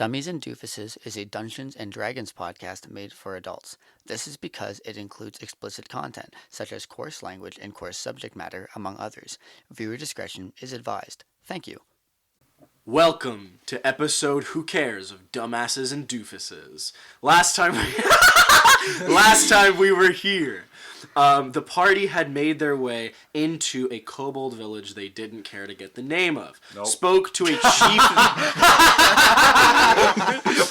Dummies and Doofuses is a Dungeons and Dragons podcast made for adults. This is because it includes explicit content, such as coarse language and coarse subject matter, among others. Viewer discretion is advised. Thank you. Welcome to episode Who Cares of Dumbasses and Doofuses. Last time we were here, the party had made their way into a kobold village they didn't care to get the name of. Nope. Spoke to a chief...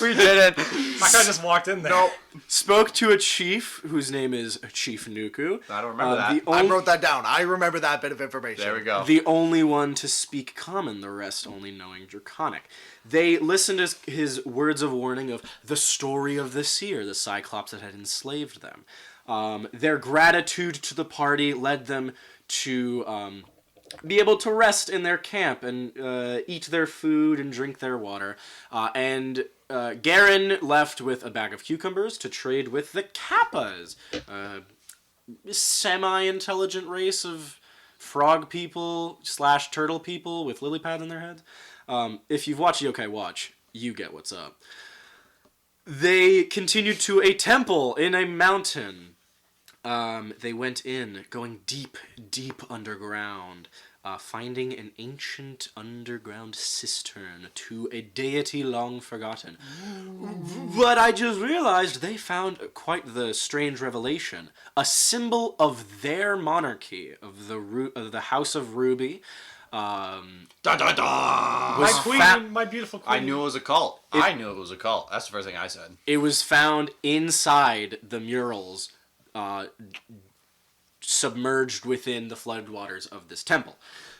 We didn't. My guy just walked in there. Nope. Spoke to a chief whose name is Chief Nuku. I don't remember that. I wrote that down. I remember that bit of information. There we go. The only one to speak common, the rest only knowing Draconic. They listened to his words of warning of the story of the seer, the Cyclops that had enslaved them. Their gratitude to the party led them to be able to rest in their camp and eat their food and drink their water. And Garen left with a bag of cucumbers to trade with the Kappas, semi-intelligent race of frog people / turtle people with lily pads in their heads. If you've watched Yokai Watch, you get what's up. They continued to a temple in a mountain. They went in, going deep, deep underground, finding an ancient underground cistern to a deity long forgotten. But I just realized they found quite the strange revelation. A symbol of their monarchy, of the House of Ruby. Da da da! My queen, my beautiful queen. I knew it was a cult. That's the first thing I said. It was found inside the murals, submerged within the floodwaters of this temple.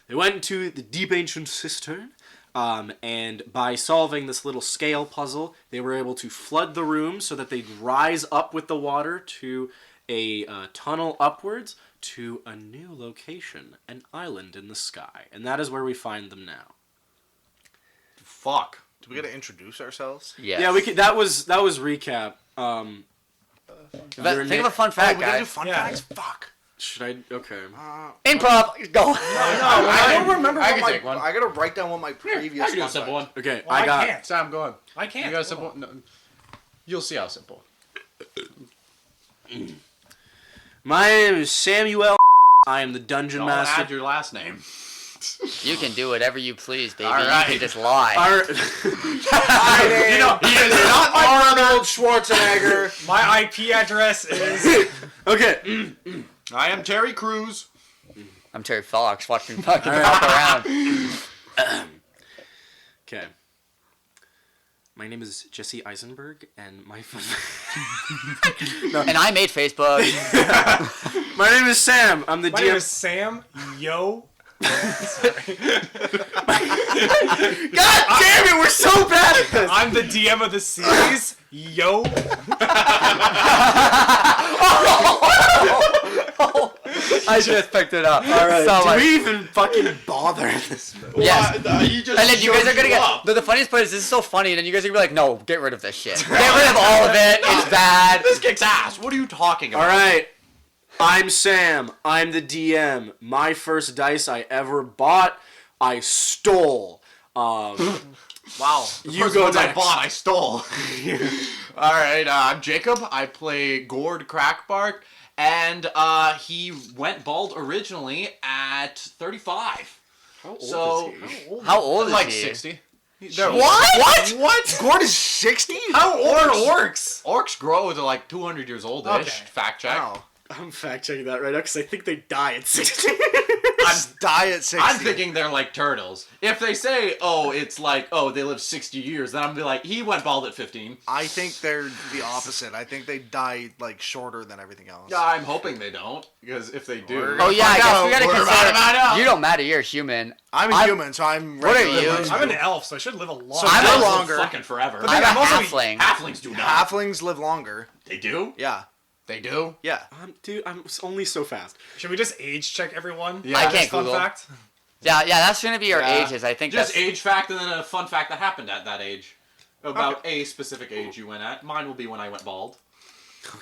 They went into the deep ancient cistern, and by solving this little scale puzzle, they were able to flood the room so that they'd rise up with the water to a tunnel upwards to a new location, an island in the sky. And that is where we find them now. Fuck. Do we gotta introduce ourselves? Yes. Yeah, we could, that was recap. Think of a fun fact, we gotta do guys. fun facts? Fuck. Should I? Okay. Improv, go. I don't remember I what can take one. I gotta write down what my previous I can do a fun simple one. fact- Okay, Well, I can't. Sam, go on. I can't. You got a simple one? No. You'll see how simple. My name is Samuel. I am the dungeon Don't master. add your last name. You can do whatever you please, baby. All right. You can just lie. Our- You know, he is not Arnold Schwarzenegger. My IP address is. okay. I am Terry Crews. I'm Terry Fox, watching fucking hop around. Okay. My name is Jesse Eisenberg, and my And I made Facebook. my name is Sam. I'm the My DM. name is Sam. Yo. Sorry. God damn it, we're so bad at this. I'm the DM of the series. Yo. I should have picked it up. All right. So Do much. we even fucking bother at this? Yes. He just And then you guys are gonna get. up. The funniest part is this is so funny. Then you guys are gonna be like, "No, get rid of this shit. Get rid of all of it. It's bad." This kicks ass. What are you talking about? All right. I'm Sam. I'm the DM. My first dice I ever bought, I stole. Wow. The You first go ones I next. bought, I stole. All right. I'm Jacob. I play Gord Crackbark, and he went bald originally at 35. How old So is he? How old is like he? 60. What? What? Gord is 60? How old are orcs? Orcs grow to like 200 years old-ish. Okay. Fact check. Wow. I'm fact checking that right now because I think they die at 60. Die at 60. I'm thinking they're like turtles. If they say, oh, it's like, oh, they live 60 years, then I'm gonna be like, he went bald at 15. I think they're the opposite. I think they die like shorter than everything else. Yeah, I'm hoping they don't, because if they do... Oh yeah, I guess we gotta We're about to find consider. out. You don't matter. You're a human. I'm a human, so I'm What are regular you? life. I'm an elf, so I should live a long So time. I'm Elves live longer. fucking forever. But I'm a I'm also- halfling. Halflings do not. Halflings live longer. They do? Yeah. They do? Yeah. Dude, I'm only so fast. Should we just age check everyone? Yeah. I This can't fun Google. fact. Yeah, that's gonna be our Yeah. ages. I think Just that's. age fact and then a fun fact that happened at that age. About a specific age you went at. Mine will be when I went bald.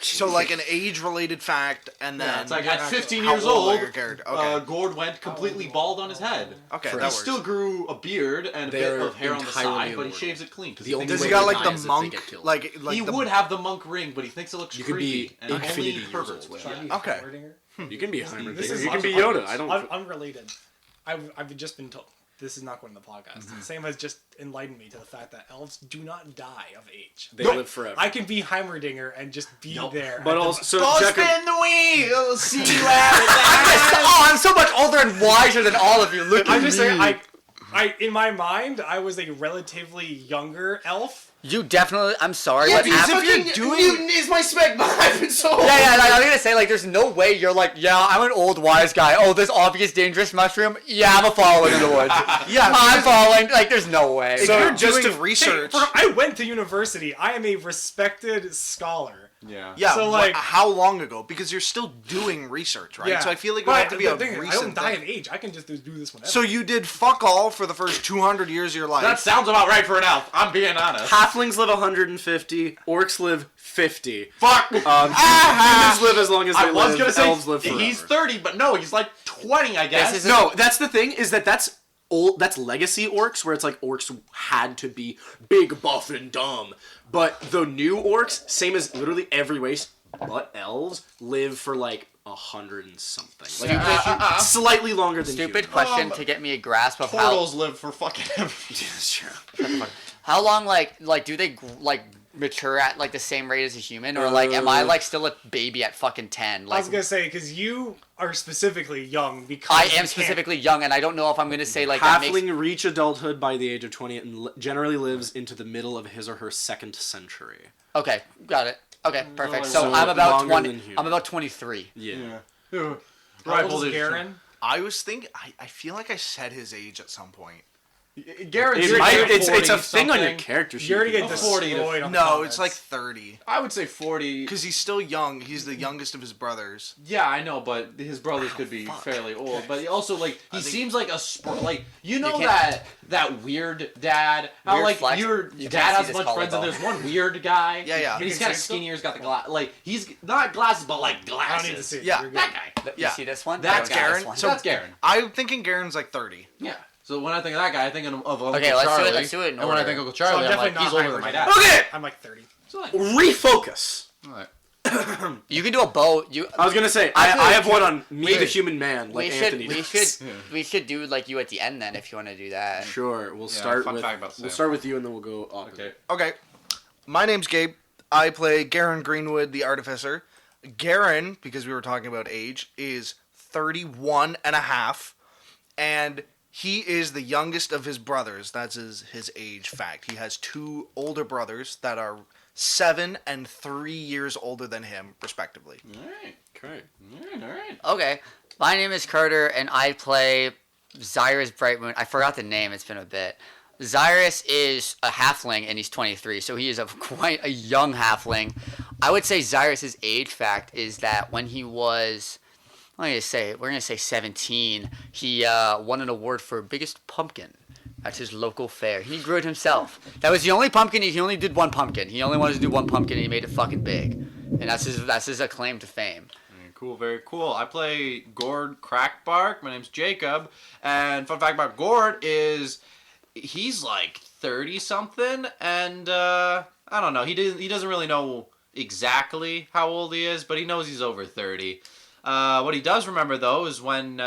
So like an age-related fact, and then Yeah, it's like at 15 how years old are old, your character? Okay. Gord went completely bald on his head. Okay, He that works. still grew a beard and a bit They're of hair on the entirely side, but he immortal. shaves it clean. 'cause The he only thinks Does he way got they like die the is if they monk, get killed. like he the, would have the monk ring, but he thinks it looks You could be creepy. And infinity only years perverts old. would. Should I be Yeah. Okay. Heimerdinger? You can be a This Heimerdinger. is You can be awesome. Yoda. I don't. Unrelated. I've just been told. This is not going to the podcast. Sam has just enlightened me to the fact that elves do not die of age. They live forever. I can be Heimerdinger and just be there. But at the- also, so Go Jacob, spin the wheel, see you at it. I'm so much older and wiser than all of you. Look at I'm just me. saying, I in my mind, I was a relatively younger elf. You definitely. I'm sorry, Yeah, but because after fucking Newton is my spec, but I've been so. yeah, like, I was gonna say, like, there's no way you're like, yeah, I'm an old wise guy. Oh, this obvious dangerous mushroom. Yeah, I'm a following in the woods. yeah. I'm following. Like, there's no way. If So you're just doing to- research, I went to university. I am a respected scholar. Yeah. yeah. so, what- like- how long ago? Because you're still doing research, right? Yeah. So I feel like it would But have to be the a thing is, I recent don't die thing. of age. I can just do this whenever. So you did fuck all for the first 200 years of your life. That sounds about right for an elf. I'm being honest. halflings live 150. Orcs live 50. Fuck. Humans live as long as they I was live. gonna say Elves live forever. he's 30, but no, he's like 20, I guess. This is No, that's the thing. Is that's old. That's legacy orcs, where it's like orcs had to be big, buff, and dumb. But the new orcs, same as literally every race, but elves live for like 100 and something. Like slightly longer than Stupid humans. question to get me a grasp of how. Turtles live for fucking ever. Sure. How long, like, do they like mature at like the same rate as a human, or like, am I like still a baby at fucking 10? I Like, was gonna say because you are specifically young because I you am can't- specifically young, and I don't know if I'm gonna say like that Halfling makes. reach adulthood by the age of 20 and generally lives into the middle of his or her second century. Okay, got it. Okay, perfect. So So I'm about longer 20. than human. I'm about 23. Yeah. How Right, old well, is there's- Garen? I was thinking. I feel like I said his age at some point. Garrett's It's a 40 thing on your something. character sheet. You're gonna get Oh, 40 to- destroyed on the No, comments. it's like 30. I would say 40. Because he's still young. He's the youngest of his brothers. Yeah, I know, but his brothers could be fairly old. But he also, like, he think- seems like like you know can't- that weird dad. How Weird like flex. your You can't dad see has a this bunch of friends, and collarbone. there's one weird guy. Yeah, yeah. And he's You kind can of see skinnier. He's got the glass. Like he's not glasses, but like I glasses. don't need to see it. Yeah. You're good. That guy. You Yeah. see this one? That's I don't got this Garen. one. So- That's Garen. I'm thinking Garen's like 30. Yeah. So when I think of that guy, I think of Uncle Okay, let's do it- Charlie. let's do it in And when I order. think of Uncle Charlie, So I'm I'm like, definitely he's not older than my Heimerdinger. dad. Okay! I'm like 30. So like, Refocus. You can do a bow. I was gonna say, I feel I like have one on me, Wait. the human man, like we should. Anthony We does. should. We should do like you at the end then, if you want to do that. Sure, we'll Yeah, start fun with fact about we'll Sam. start with you, and then we'll go opposite. okay. Okay. My name's Gabe. I play Garen Greenwood, the Artificer. Garen, because we were talking about age, is 31 and a half. And he is the youngest of his brothers. That's his age fact. He has two older brothers that are 7 and 3 years older than him, respectively. Alright. Okay. Alright. Okay. My name is Carter, and I play Zyrus Brightmoon. I forgot the name. It's been a bit. Zyrus is a halfling, and he's 23, so he is quite a young halfling. I would say Zyrus's age fact is that when he was, we're gonna say 17, he won an award for biggest pumpkin at his local fair. He grew it himself. That was the only pumpkin. He only did one pumpkin. He only wanted to do one pumpkin, and he made it fucking big. And that's his acclaim to fame. Cool, very cool. I play Gord Crackbark. My name's Jacob. And fun fact about Gord is he's like 30 something, and I don't know. He doesn't really know exactly how old he is, but he knows he's over 30. What he does remember though is when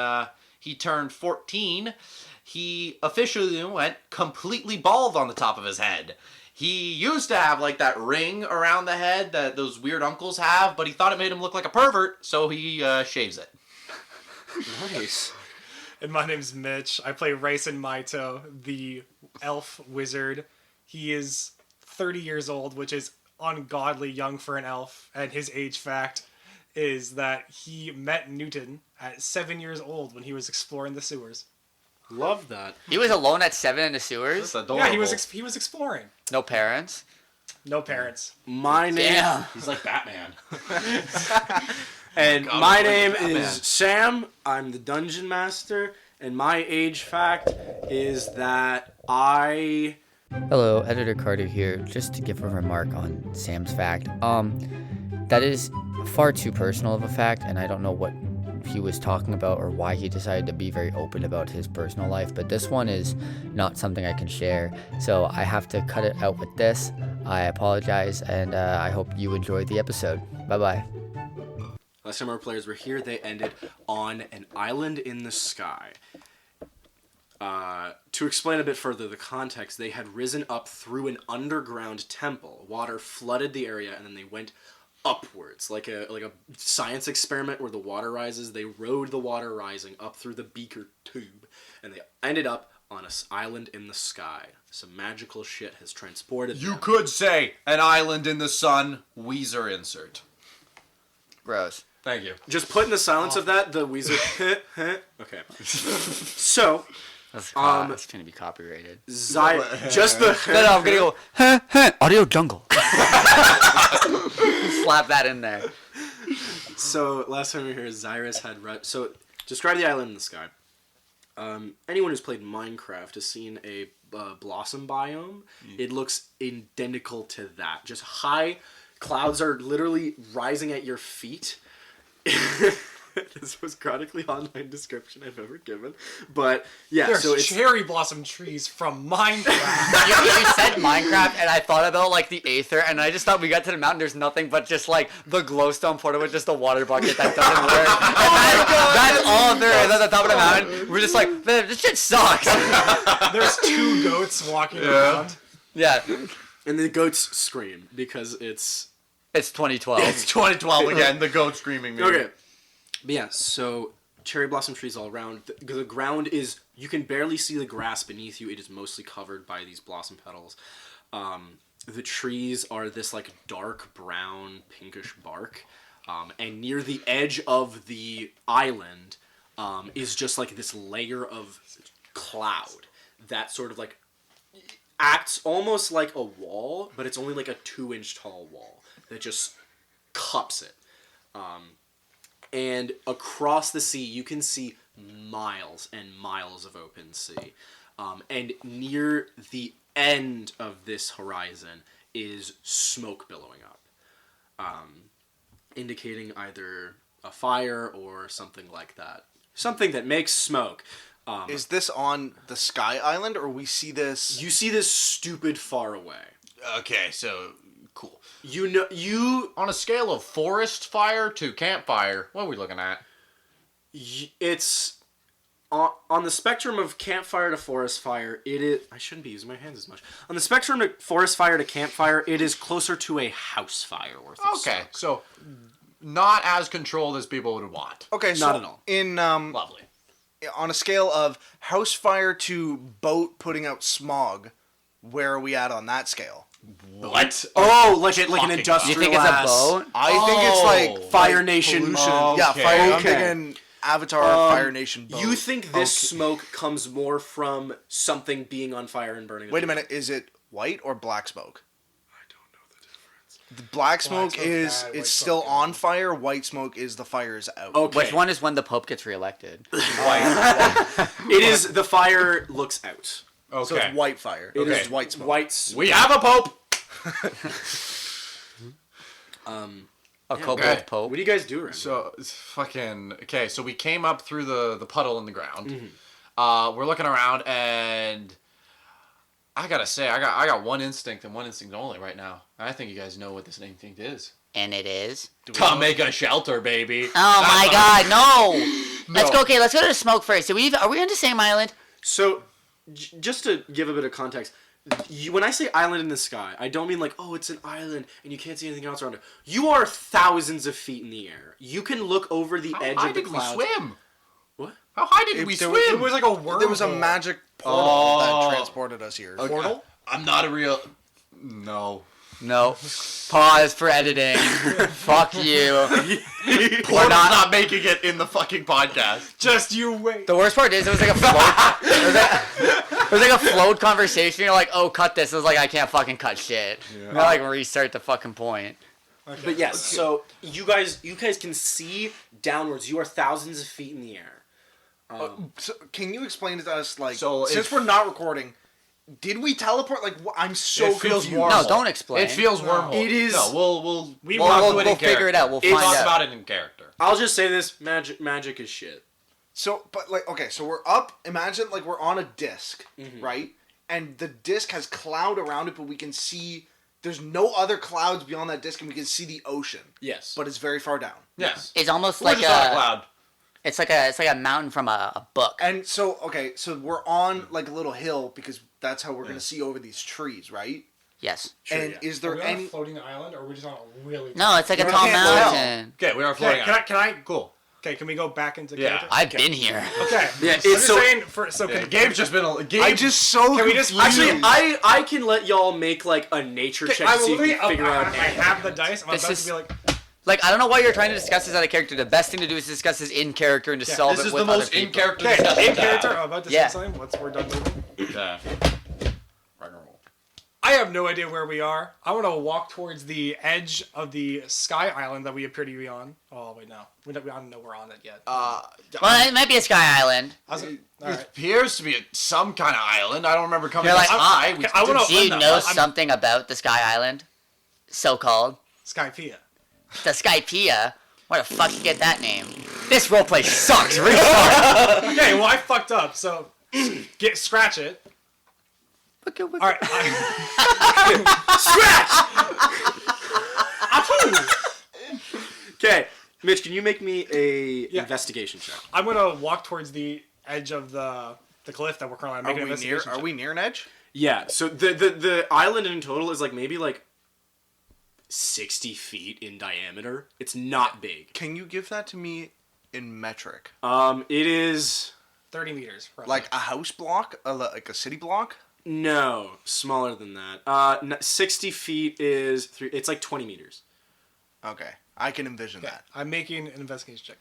he turned 14, he officially went completely bald on the top of his head. He used to have like that ring around the head that those weird uncles have, but he thought it made him look like a pervert, so he shaves it. Nice. And my name's Mitch. I play Raisen Maito, the elf wizard. He is 30 years old, which is ungodly young for an elf. And his age fact is that he met Newton at 7 years old when he was exploring the sewers. Love that. He was alone at 7 in the sewers. That's adorable. Yeah, he was exploring. No parents. No parents. My name Damn. He's like Batman. and God, my I'm name like Batman. is Sam. I'm the dungeon master, and my age fact is that I Hello, Editor Carter here. Just to give a remark on Sam's fact. That is far too personal of a fact, and I don't know what he was talking about or why he decided to be very open about his personal life, but this one is not something I can share, so I have to cut it out with this. I apologize, and I hope you enjoyed the episode. Bye-bye. Last time our players were here, they ended on an island in the sky. To explain a bit further the context, they had risen up through an underground temple. Water flooded the area, and then they went upwards, like a science experiment where the water rises. They rode the water rising up through the beaker tube, and they ended up on an island in the sky. Some magical shit has transported You them. could say an island in the sun. Weezer insert. Gross. Thank you. Just put in the silence of that, the Weezer. Okay. So, That's going to be copyrighted. just the. No, I'm going to go, Audio Jungle. Slap that in there. So, last time we were here, Zyrus had... So, describe the island in the sky. Anyone who's played Minecraft has seen a blossom biome. It looks identical to that. Just high clouds are literally rising at your feet. This was chronically online description I've ever given. But, yeah, There's so it's... cherry blossom trees from Minecraft. You said Minecraft, and I thought about, like, the Aether, and I just thought we got to the mountain, there's nothing but just, like, the glowstone portal with just a water bucket that doesn't work. And that's all there is at the top of the mountain. We're just like, man, this shit sucks. There's two goats walking around. Yeah. And the goats scream because it's... It's 2012. It's 2012 again. The goat screaming. Maybe. Okay. But yeah, so cherry blossom trees all around. The ground is... You can barely see the grass beneath you. It is mostly covered by these blossom petals. The trees are this, like, dark brown, pinkish bark. And near the edge of the island is just, like, this layer of cloud that sort of, like, acts almost like a wall, but it's only, like, a 2-inch tall wall that just cups it. And across the sea, you can see miles and miles of open sea. And near the end of this horizon is smoke billowing up, indicating either a fire or something like that. Something that makes smoke. Is this on the Sky Island, or we see this? You see this stupid far away. Okay, so cool. You On a scale of forest fire to campfire, what are we looking at? It's on the spectrum of campfire to forest fire. It is. I shouldn't be using my hands as much. On the spectrum of forest fire to campfire, it is closer to a house fire worth of Okay, smoke. so not as controlled as people would want. Okay, so Not at all. in Lovely. on a scale of house fire to boat putting out smog, where are we at on that scale? What? Oh, like an Talking industrial. You think it's a boat? I think it's like Fire like Nation. pollution. Okay. Yeah, fire. I'm Okay. thinking Avatar Fire Nation boat. You think this smoke comes more from something being on fire and burning? Wait a minute, is it white or black smoke? I don't know the difference. The black smoke smoke is bad, it's white still smoke on fire. White smoke is the fire is out. Okay. Which one is when the Pope gets reelected? It is the fire looks out. Okay. So it's white fire. It It is is white smoke. White smoke. We have a pope. A Cobalt Okay. Pope? What do you guys do around? So it's fucking okay. So we came up through the puddle in the ground. Mm-hmm. We're looking around, and I gotta say, I got one instinct and one instinct only right now. I think you guys know what this instinct is. And it is? To make a shelter, baby. Oh my god, no! Let's No. go, okay, let's go to the smoke first. Are we on the same island? So, just to give a bit of context, when I say island in the sky, I don't mean like, oh, it's an island and you can't see anything else around it. You are thousands of feet in the air. You can look over the How edge high of the did clouds. we swim? What? How high did we there swim? It was like a wormhole. There was a magic portal Oh. that transported us here. portal. I'm not a real. No. No. Pause for editing. Fuck you. Portal's not making it in the fucking podcast. Just you wait. The worst part is it was like a float. It was like a float conversation. You're like, oh, cut this. It was like, I can't fucking cut shit. Yeah. Not like restart the fucking point. Okay. But yes, so you guys can see downwards. You are thousands of feet in the air. So can you explain it to us, like, So since if- we're not recording, Did we teleport? Like, I'm so It feels confused. warm. No, don't explain. It feels wormhole. It is- No, we'll We we'll will- do it we'll in figure it character. out. We'll We'll find talk out. about it in character. I'll just say this: magic is shit. So, but like, okay, so we're up. Imagine like we're on a disc, right? And the disc has cloud around it, but we can see there's no other clouds beyond that disc, and we can see the ocean. Yes, But it's very far down. Yes. It's almost We're like just on a a. cloud. It's like a mountain from a book. And so, okay, so we're on like a little hill because that's how we're gonna see over these trees, right? Yes. Sure, and yeah. is Are there we on any? a floating island, or are we just on a really? No, it's like a You tall can't tell. mountain. Okay, we are Okay, floating. can I? Cool. Okay, can we go back into Yeah. character? I've been here. Okay. Yeah, I'm it's just so- saying. Yeah, Gabe's just been a Gabe. I just so Can we just- confused. Actually, I can let y'all make like a nature check I to see if you figure out. I have the dice. I'm This about is- to be like, Like, I don't know why you're trying to discuss this out of character. The best thing to do is discuss this in character and to solve This it is with the other most people. in character. okay, discussion in to have. character. I'm about to Yeah. say something. Once we're done moving. Yeah. Rock and roll. I have no idea where we are. I want to walk towards the edge of the sky island that we appear to be on. Oh wait, no, we don't know we're on it yet. Well, it might be a sky island. I was, all It right. appears to be some kind of island. I don't remember coming You're this like, high. We okay, I wanna- didn't Do you spend that know much. something about the sky island? So-called. Skypea. The Skypea? Where the fuck you get that name? This roleplay sucks. Really hard. Okay, well I fucked up. So scratch it. Okay, All right. Okay, Mitch, can you make me a Yeah. investigation check? I'm gonna walk towards the edge of the cliff that we're currently on. Are Make an we near? investigation Are check. we near an edge? Yeah. So the island in total is like maybe like 60 feet in diameter. It's not big. Can you give that to me in metric? It is 30 meters. roughly. Like a house block, like a city block? no smaller than that. 60 feet is three. It's like 20 meters. Okay, I can envision Okay, that. I'm making an investigation check.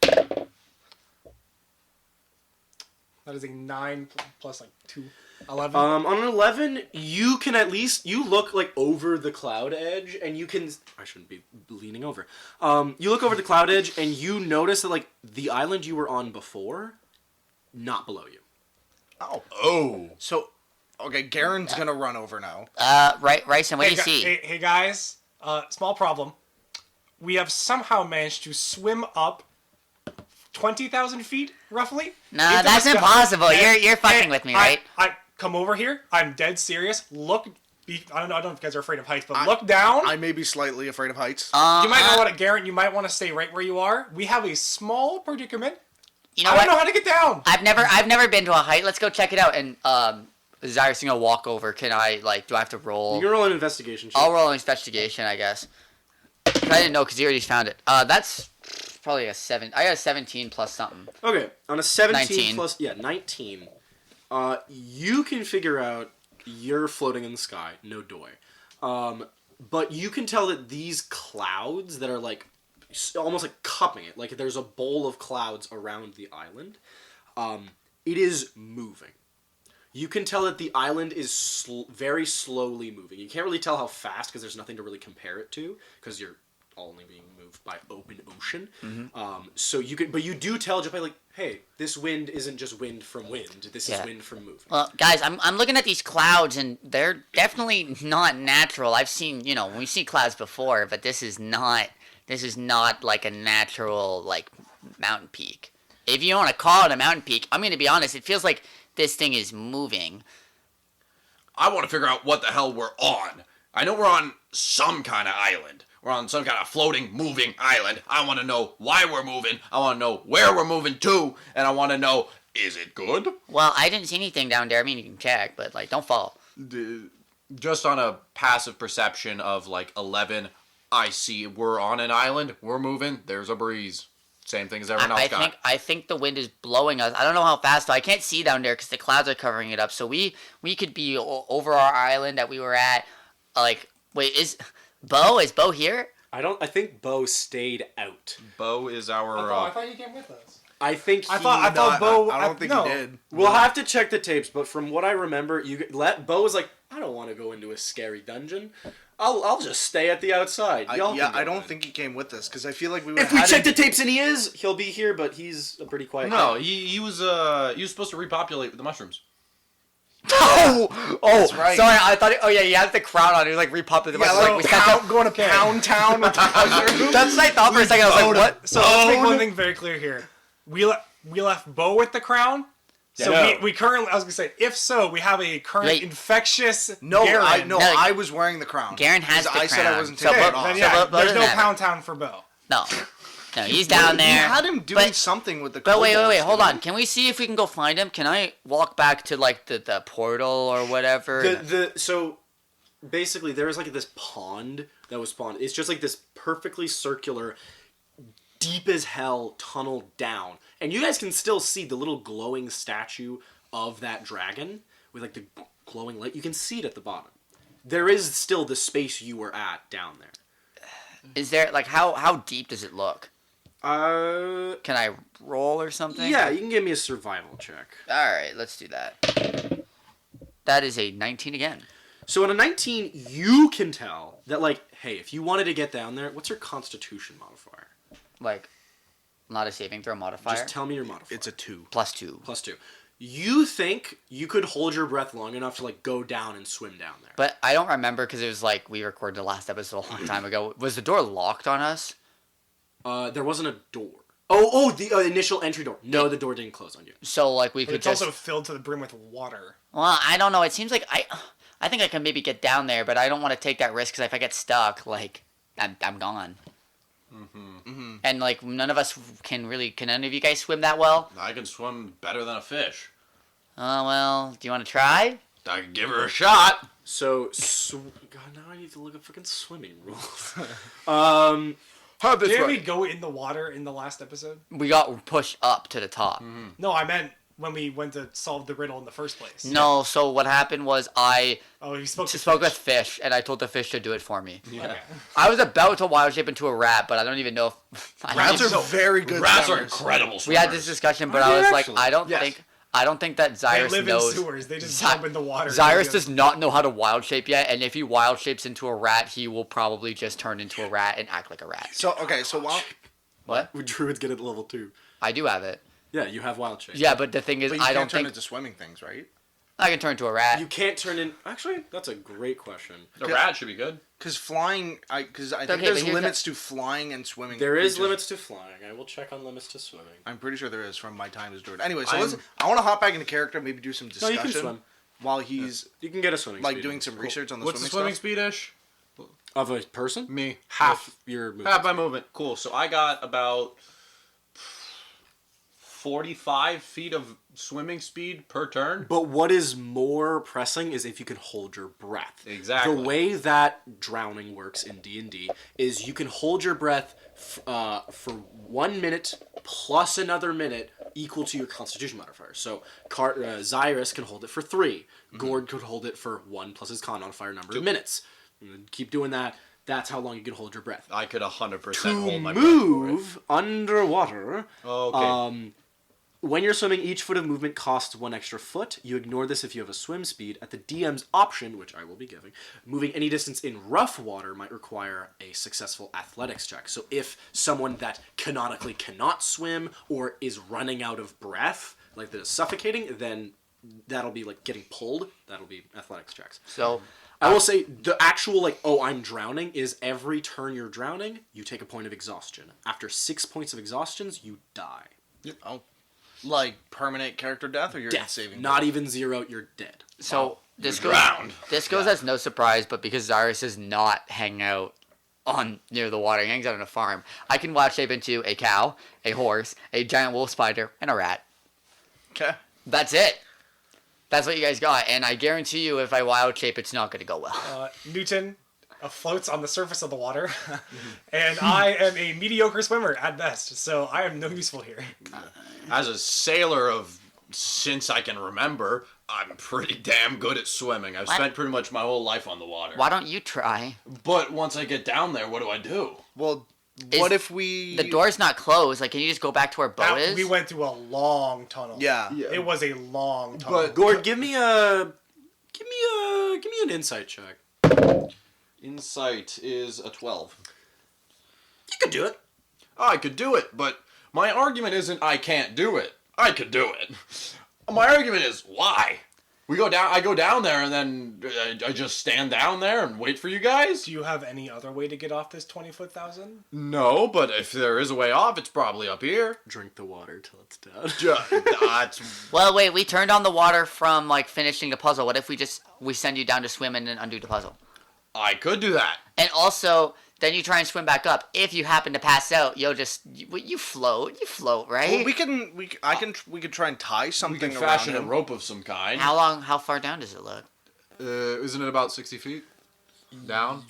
That is a 9 plus like 2. 11. On an 11, you can at least you look like over the cloud edge, and you can. I shouldn't be leaning over. You look over the cloud edge, and you notice that like the island you were on before, not below you. Oh, Oh. so okay, Garen's gonna run over now. Right, Ryson, what do you gu- see? Hey guys, small problem. We have somehow managed to swim up 20,000 feet, roughly. Nah, into the that's sky. impossible. And- You're fucking and with me, I- right? I come over here. I'm dead serious. Look, I don't know if you guys are afraid of heights, but look down. I may be slightly afraid of heights. You might know what, Garrett. You might want to stay right where you are. We have a small predicament. You know I what? don't know how to get down. I've never been to a height. Let's go check it out. And Zyrus gonna walk over. Can I do I have to roll? You can roll an investigation check. I'll roll an investigation, I guess. 'Cause I didn't know because you already found it. That's probably a 7. I got a 17 plus something. Okay, on a 17 19. plus 19, you can figure out you're floating in the sky, no doy. But you can tell that these clouds that are like almost like cupping it, like there's a bowl of clouds around the island. It is moving. You can tell that the island is very slowly moving. You can't really tell how fast because there's nothing to really compare it to because you're only being moved by open ocean. So you can, but you do tell just by like, hey, this wind isn't just wind from wind. This is Yeah. wind from movement. Well, guys, I'm looking at these clouds and they're definitely not natural. I've seen, we've seen clouds before, but this is not like a natural like mountain peak. If you want to call it a mountain peak, I'm going to be honest, it feels like this thing is moving. I want to figure out what the hell we're on. I know we're on some kind of island. We're on some kind of floating, moving island. I want to know why we're moving. I want to know where we're moving to. And I want to know, is it good? Well, I didn't see anything down there. I mean, you can check, but like, don't fall. Just on a passive perception of like 11, I see we're on an island. We're moving. There's a breeze. Same thing as everyone else got. I think the wind is blowing us. I don't know how fast though. I can't see down there because the clouds are covering it up. So we could be over our island that we were at. Like, wait, is Bo here? I think Bo stayed out. Bo is our... I thought you came with us. I think I thought No, Bo. I don't think no. he did. we'll have to check the tapes, but from what I remember, Bo was like, I don't want to go into a scary dungeon. I'll just stay at the outside. Y'all can go I don't in." think he came with us because I feel like we. If we check the tapes and he is, he'll be here. But he's a pretty quiet. No, guy. he was supposed to repopulate with the mushrooms. Oh, That's right. Sorry, I thought. Oh yeah, he has the crown on. He was like repopulated. Yeah, like, we sat going to Pound Town with the mushroom. That's what I thought for a second. I was like, what? So let's make one thing very clear here. We left Bo with the crown. So Yeah. we currently, I was gonna say, if so, we have a current Wait. infectious. No, Garen. I was wearing the crown. Garen has the I said crown. I wasn't So taking Bo- it off. Then So yeah, Bo there's doesn't no have it. Pound Town for Bo. No, he's down there. You had him doing But- something with the. But wait, kobolds, hold didn't on. Can we see if we can go find him? Can I walk back to like the portal or whatever? So basically there was like this pond that was spawned. It's just like this perfectly circular, deep as hell tunnel down, and you guys can still see the little glowing statue of that dragon with like the glowing light. You can see it at the bottom. There is still the space you were at down there. Is there like how deep does it look? Uh, Can I roll or something? yeah, you can give me a survival check. All right, let's do that. That is a 19 again. So on a 19, you can tell that, like, hey, if you wanted to get down there, what's your Constitution modifier? Like, not a saving throw modifier. Just tell me your modifier. It's a 2. +2. +2. You think you could hold your breath long enough to, like, go down and swim down there. But I don't remember because it was like we recorded the last episode a long time ago. Was the door locked on us? There wasn't a door. Oh, the initial entry door. No, the door didn't close on you. So like we But could it's just. also filled to the brim with water. Well, I don't know. It seems like I think I can maybe get down there, but I don't want to take that risk because if I get stuck, like I'm gone. And like none of us can really. Can any of you guys swim that well? I can swim better than a fish. Oh well. Do you want to try? I can give her a shot. So, God, now I need to look at freaking swimming rules. Didn't we go in the water in the last episode? We got pushed up to the top. No, I meant when we went to solve the riddle in the first place. No. So what happened was I Oh, you spoke to spoke with fish. fish, and I told the fish to do it for me. Okay. I was about to wild shape into a rat, but I don't even know if Rats are very good. Rats are swimmers. incredible We swimmers. had this discussion, but Are I they was like, actually? I don't think that They Zyrus live knows. in sewers. They just Zy- jump in the water. Zyrus does not know how to wild shape yet, and if he wild shapes into a rat, he will probably just turn into a rat and act like a rat. So while What? Druids get it at level 2. I do have it. Yeah, you have wild shape. Yeah, but the thing is, but you I can't don't turn think into swimming things, right? I can turn into a rat. You can't turn in... Actually, that's a great question. The rat should be good. Because flying, I think Okay, but there's here's limits to flying and swimming. There is creatures. limits to flying. I will check on limits to swimming. I'm pretty sure there is from my time as druid. Anyway, so I'm- listen, I want to hop back into character, maybe do some No, discussion you can swim. while he's You can get a swimming like speed doing in. some Cool. research on the What's the swimming swimming stuff. speed-ish? Of a person? Me. Half your movement. Half my movement. Cool. So I got about 45 feet of swimming speed per turn. But what is more pressing is if you can hold your breath. Exactly. The way that drowning works in D&D is you can hold your breath for 1 minute plus another minute equal to your Constitution modifier. So Zyrus can hold it for 3. Gord could hold it for 1 plus his Con modifier number of minutes. And keep doing that. That's how long you can hold your breath. I could 100% To hold my breath for it. move underwater, Okay. when you're swimming, each foot of movement costs 1 extra foot. You ignore this if you have a swim speed. At the DM's option, which I will be giving, moving any distance in rough water might require a successful athletics check. So if someone that canonically cannot swim or is running out of breath, like that is suffocating, then that'll be like getting pulled. That'll be athletics checks. So I will say the actual like, oh, I'm drowning is every turn you're drowning, you take a point of exhaustion. After 6 points of exhaustions, you die. Oh, like permanent character death, or you're Death. saving? Not even 0, you're dead. So this goes drowned. this goes as no surprise, but because Zyrus does not hang out on near the water, he hangs out on a farm. I can wild shape into a cow, a horse, a giant wolf spider, and a rat. Okay. That's it. That's what you guys got, and I guarantee you, if I wild shape, it's not going to go well. Newton floats on the surface of the water, and I am a mediocre swimmer at best, so I am no useful here. As a sailor of since I can remember, I'm pretty damn good at swimming. I've What? spent pretty much my whole life on the water. Why don't you try? But once I get down there, what do I do? Well, Is what if we? The door's not closed. Like, can you just go back to where boat is? We went through a long tunnel. Yeah. It was a long tunnel. But Gord, give me an insight check. insight is a 12. You can do it. Oh, I could do it, but my argument isn't I can't do it. I could do it. My argument is why? We go down. I go down there, and then I just stand down there and wait for you guys. Do you have any other way to get off this 20-foot thousand? No, but if there is a way off, it's probably up here. Drink the water till it's done. Well, wait, we turned on the water from, like, finishing the puzzle. What if we send you down to swim and then undo the puzzle? I could do that. And also, then you try and swim back up. If you happen to pass out, you float, right? Well, we could try and tie We something can around fashion a him. rope of some kind. How far down does it look? Isn't it about 60 feet down?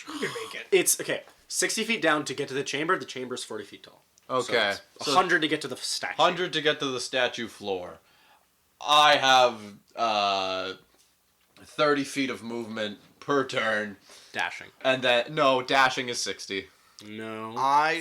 You can make it. It's, okay, 60 feet down to get to the chamber. The chamber's 40 feet tall. Okay. So 100 to get to the statue. 100 to get to the statue floor. I have 30 feet of movement per turn. Dashing. And then, dashing is 60. No.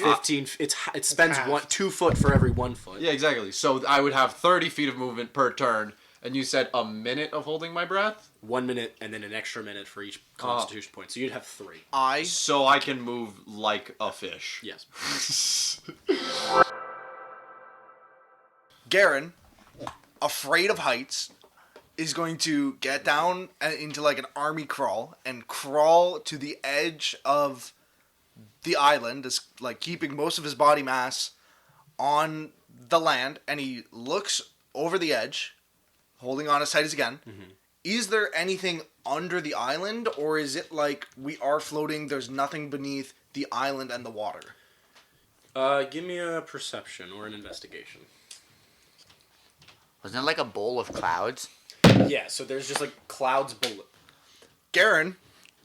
15. It spends half. 2 foot for every 1 foot. Yeah, exactly. So I would have 30 feet of movement per turn. And you said a minute of holding my breath? 1 minute and then an extra minute for each constitution point. So you'd have 3. So I can move like a fish. Yes. Garen, afraid of heights, is going to get down into like an army crawl and crawl to the edge of the island, is like keeping most of his body mass on the land, and he looks over the edge, holding on as tight as he can. Mm-hmm. Is there anything under the island, or is it like we are floating, there's nothing beneath the island and the water? Give me a perception or an investigation. Wasn't it like a bowl of clouds? Yeah, so there's just like clouds below. Garen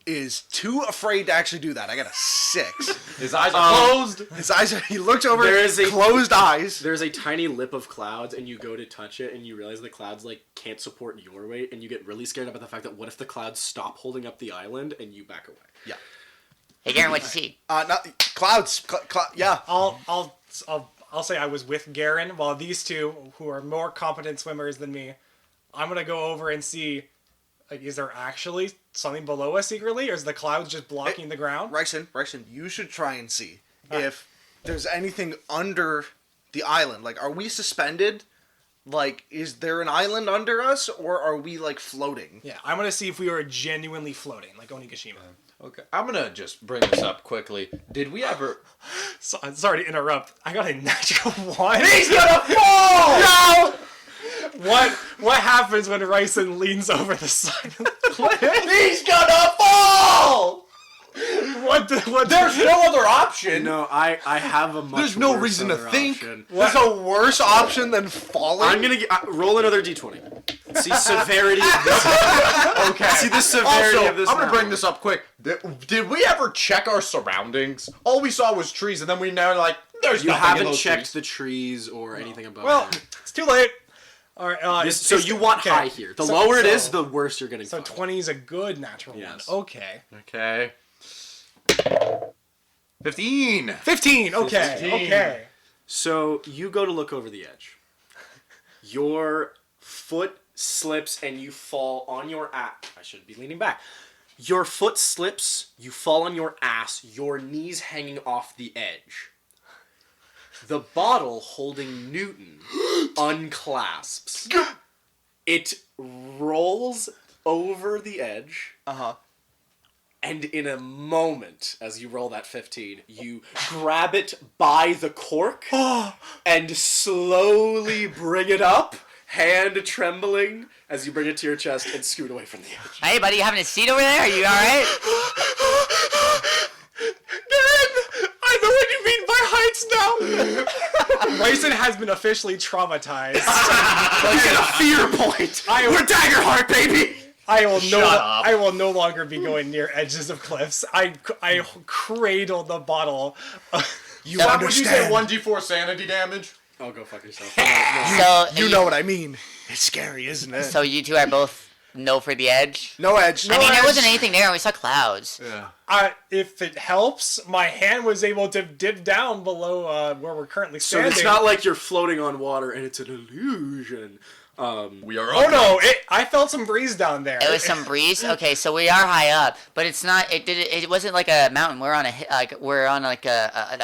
is too afraid to actually do that. I got a 6. His eyes are closed. His eyes are, he looks over, There is a- closed eyes. There's a tiny lip of clouds, and you go to touch it, and you realize the clouds like can't support your weight, and you get really scared about the fact that what if the clouds stop holding up the island and you back away? Yeah. Hey, Garen, what'd you see? Not clouds. Yeah. I'll say I was with Garen, while these two, who are more competent swimmers than me, I'm gonna go over and see, like, is there actually something below us secretly, or is the clouds just blocking the ground? Ryson, you should try and see if there's anything under the island. Like, are we suspended? Like, is there an island under us, or are we, like, floating? Yeah, I'm gonna see if we are genuinely floating, like Onigashima. Okay. I'm gonna just bring this up quickly. Did we ever... So, sorry to interrupt. I got a natural 1. He's gonna fall! No! What happens when Ryson leans over the side of the cliff? He's gonna fall! There's no other option. No, I have a much There's no worse reason to other think option. there's a worse option than falling. I'm gonna roll another d20. See severity of this. Okay. See the severity Also, of this. I'm gonna now. bring this up quick. Did we ever check our surroundings? All we saw was trees, and then we now like, there's You nothing in haven't those checked trees. the trees or anything above. Well, them. it's too late. All right. So you want okay. high here. The So- lower it so- is, the worse you're getting. So fucked. 20 is a good natural Yes. 1. Okay. Okay. 15. 15. Okay. 15. Okay. So you go to look over the edge. Your foot slips and you fall on your ass. I should be leaning back. Your foot slips, you fall on your ass, your knees hanging off the edge. The bottle holding Newton unclasps. It rolls over the edge. And in a moment, as you roll that 15, you grab it by the cork and slowly bring it up, hand trembling, as you bring it to your chest and scoot away from the edge. Hey, buddy, you having a seat over there? Are you alright? Garen, I know what you mean by heights now. Ryson has been officially traumatized. He's at a fear point! We're Daggerheart, baby! I will Shut up. I will no longer be going near edges of cliffs. I cradle the bottle. You Would you say understand. 1d4 sanity damage? Oh, go fuck yourself. So You know what I mean. It's scary, isn't it? So you two are both no for the edge? no edge. I mean, there wasn't anything there. We saw clouds. Yeah. If it helps, my hand was able to dip down below where we're currently So standing. it's not like you're floating on water and it's an illusion. We are Oh no! I felt some breeze down there. It was some breeze. Okay, so we are high up, but it's not. It wasn't like a mountain. We're on a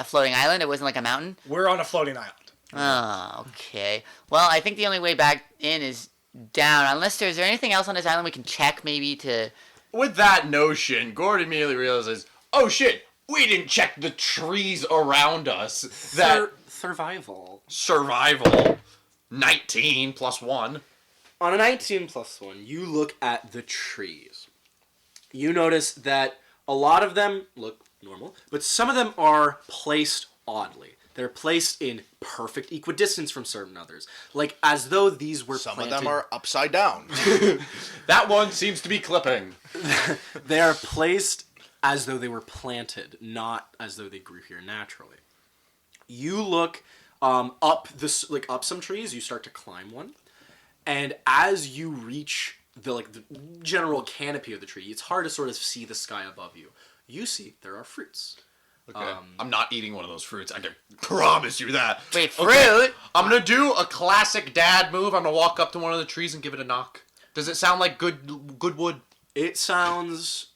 floating island. It wasn't like a mountain. We're on a floating island. Oh, okay. Well, I think the only way back in is down. Unless is there anything else on this island we can check maybe to... With that notion, Gord immediately realizes, oh shit, we didn't check the trees around us. That Survival. survival. 19 plus 1. On a 19 plus 1, you look at the trees. You notice that a lot of them look normal, but some of them are placed oddly. They're placed in perfect equidistance from certain others, like as though these were Some planted. of them are upside down. That one seems to be clipping. They are placed as though they were planted, not as though they grew here naturally. You look up some trees. You start to climb one, and as you reach the general canopy of the tree, it's hard to sort of see the sky above you. You see there are fruits. Okay. I'm not eating one of those fruits. I can promise you that. Wait, fruit? Okay, I'm gonna do a classic dad move. I'm gonna walk up to one of the trees and give it a knock. Does it sound like good wood? It sounds...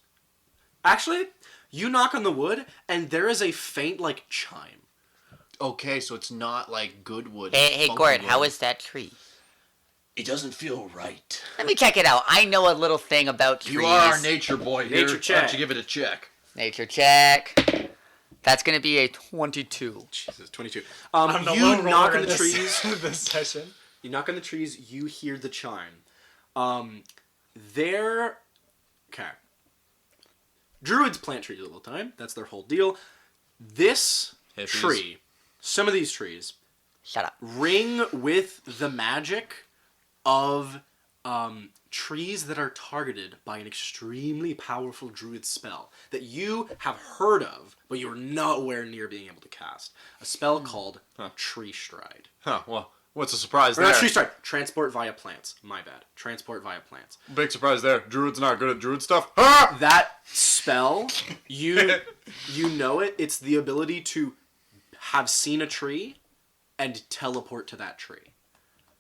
Actually, you knock on the wood, and there is a faint, chime. Okay, so it's not like good wood. Hey, funky Gord, wood. how is that tree? It doesn't feel right. Let me check it out. I know a little thing about trees. You are our nature boy here. Nature Why check. don't you give it a check? Nature check. That's going to be a 22. Jesus, 22. I'm the You lone knock roller on in the this, trees. this session. You knock on the trees, you hear the chime. They're... Okay. Druids plant trees all the time. That's their whole deal. This Hippies. tree, some of these trees, Shut up. ring with the magic of trees that are targeted by an extremely powerful druid spell that you have heard of, but you're nowhere near being able to cast. A spell called Tree Stride. Huh, well, what's the surprise Or there? not Tree Stride. Transport via plants. My bad. Transport via plants. Big surprise there. Druid's not good at druid stuff. Ah! That spell, you know it. It's the ability to have seen a tree and teleport to that tree.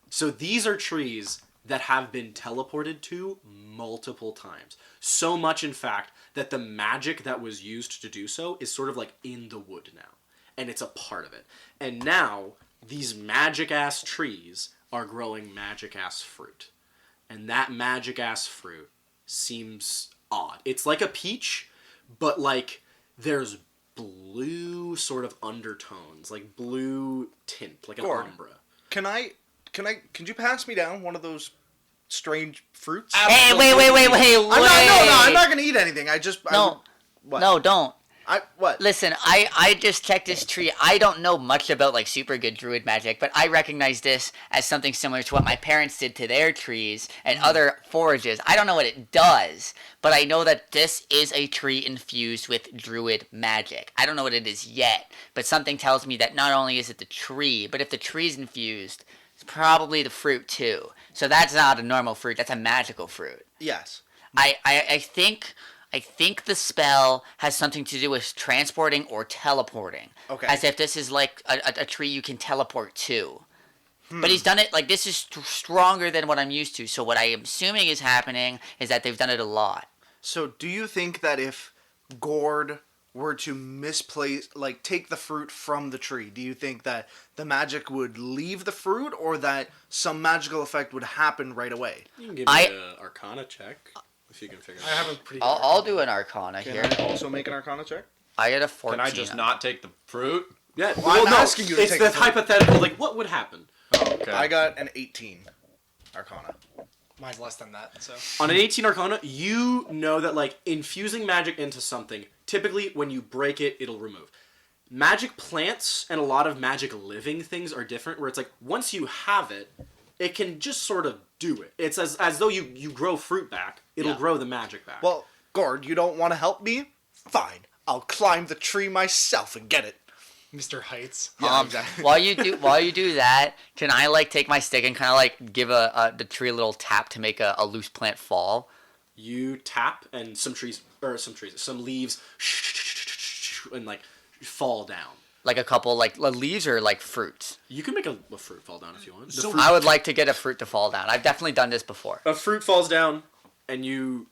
So these are trees that have been teleported to multiple times. So much, in fact, that the magic that was used to do so is sort of in the wood now. And it's a part of it. And now, these magic-ass trees are growing magic-ass fruit. And that magic-ass fruit seems odd. It's like a peach, but there's blue sort of undertones, blue tint, like an Gord. umbra. Can you pass me down one of those strange fruits? Hey, wait. I'm not gonna eat anything. No. What? No, don't. What? Listen, I just checked this tree. I don't know much about super good druid magic, but I recognize this as something similar to what my parents did to their trees and other forages. I don't know what it does, but I know that this is a tree infused with druid magic. I don't know what it is yet, but something tells me that not only is it the tree, but if the tree's infused, it's probably the fruit too. So that's not a normal fruit, that's a magical fruit. Yes. I think the spell has something to do with transporting or teleporting. Okay. As if this is like a tree you can teleport to. But he's done it, this is stronger than what I'm used to. So what I am assuming is happening is that they've done it a lot. So do you think that if Gord were to misplace, take the fruit from the tree, do you think that the magic would leave the fruit or that some magical effect would happen right away? You can give me an Arcana check, if you can figure it I out. have a pretty. I'll do an Arcana Can here. I also make an Arcana check? I get a 14. Can I just not take the fruit? Yeah, I'm asking you to it's take the the fruit. hypothetical, what would happen? Oh, okay. I got an 18 Arcana. Mine's less than that, so. On an 18 Arcana, you know that, infusing magic into something, typically when you break it, it'll remove. Magic plants and a lot of magic living things are different, where it's once you have it, it can just sort of do it. It's as though you grow fruit back, it'll grow the magic back. Well, Gord, you don't want to help me? Fine. I'll climb the tree myself and get it. Mr. Heights. Yeah, exactly. while you do that, can I take my stick and kind of give the tree a little tap to make a loose plant fall? You tap, and some leaves and fall down. Like a couple leaves or fruits? You can make a fruit fall down if you want. I would like to get a fruit to fall down. I've definitely done this before. A fruit falls down, and you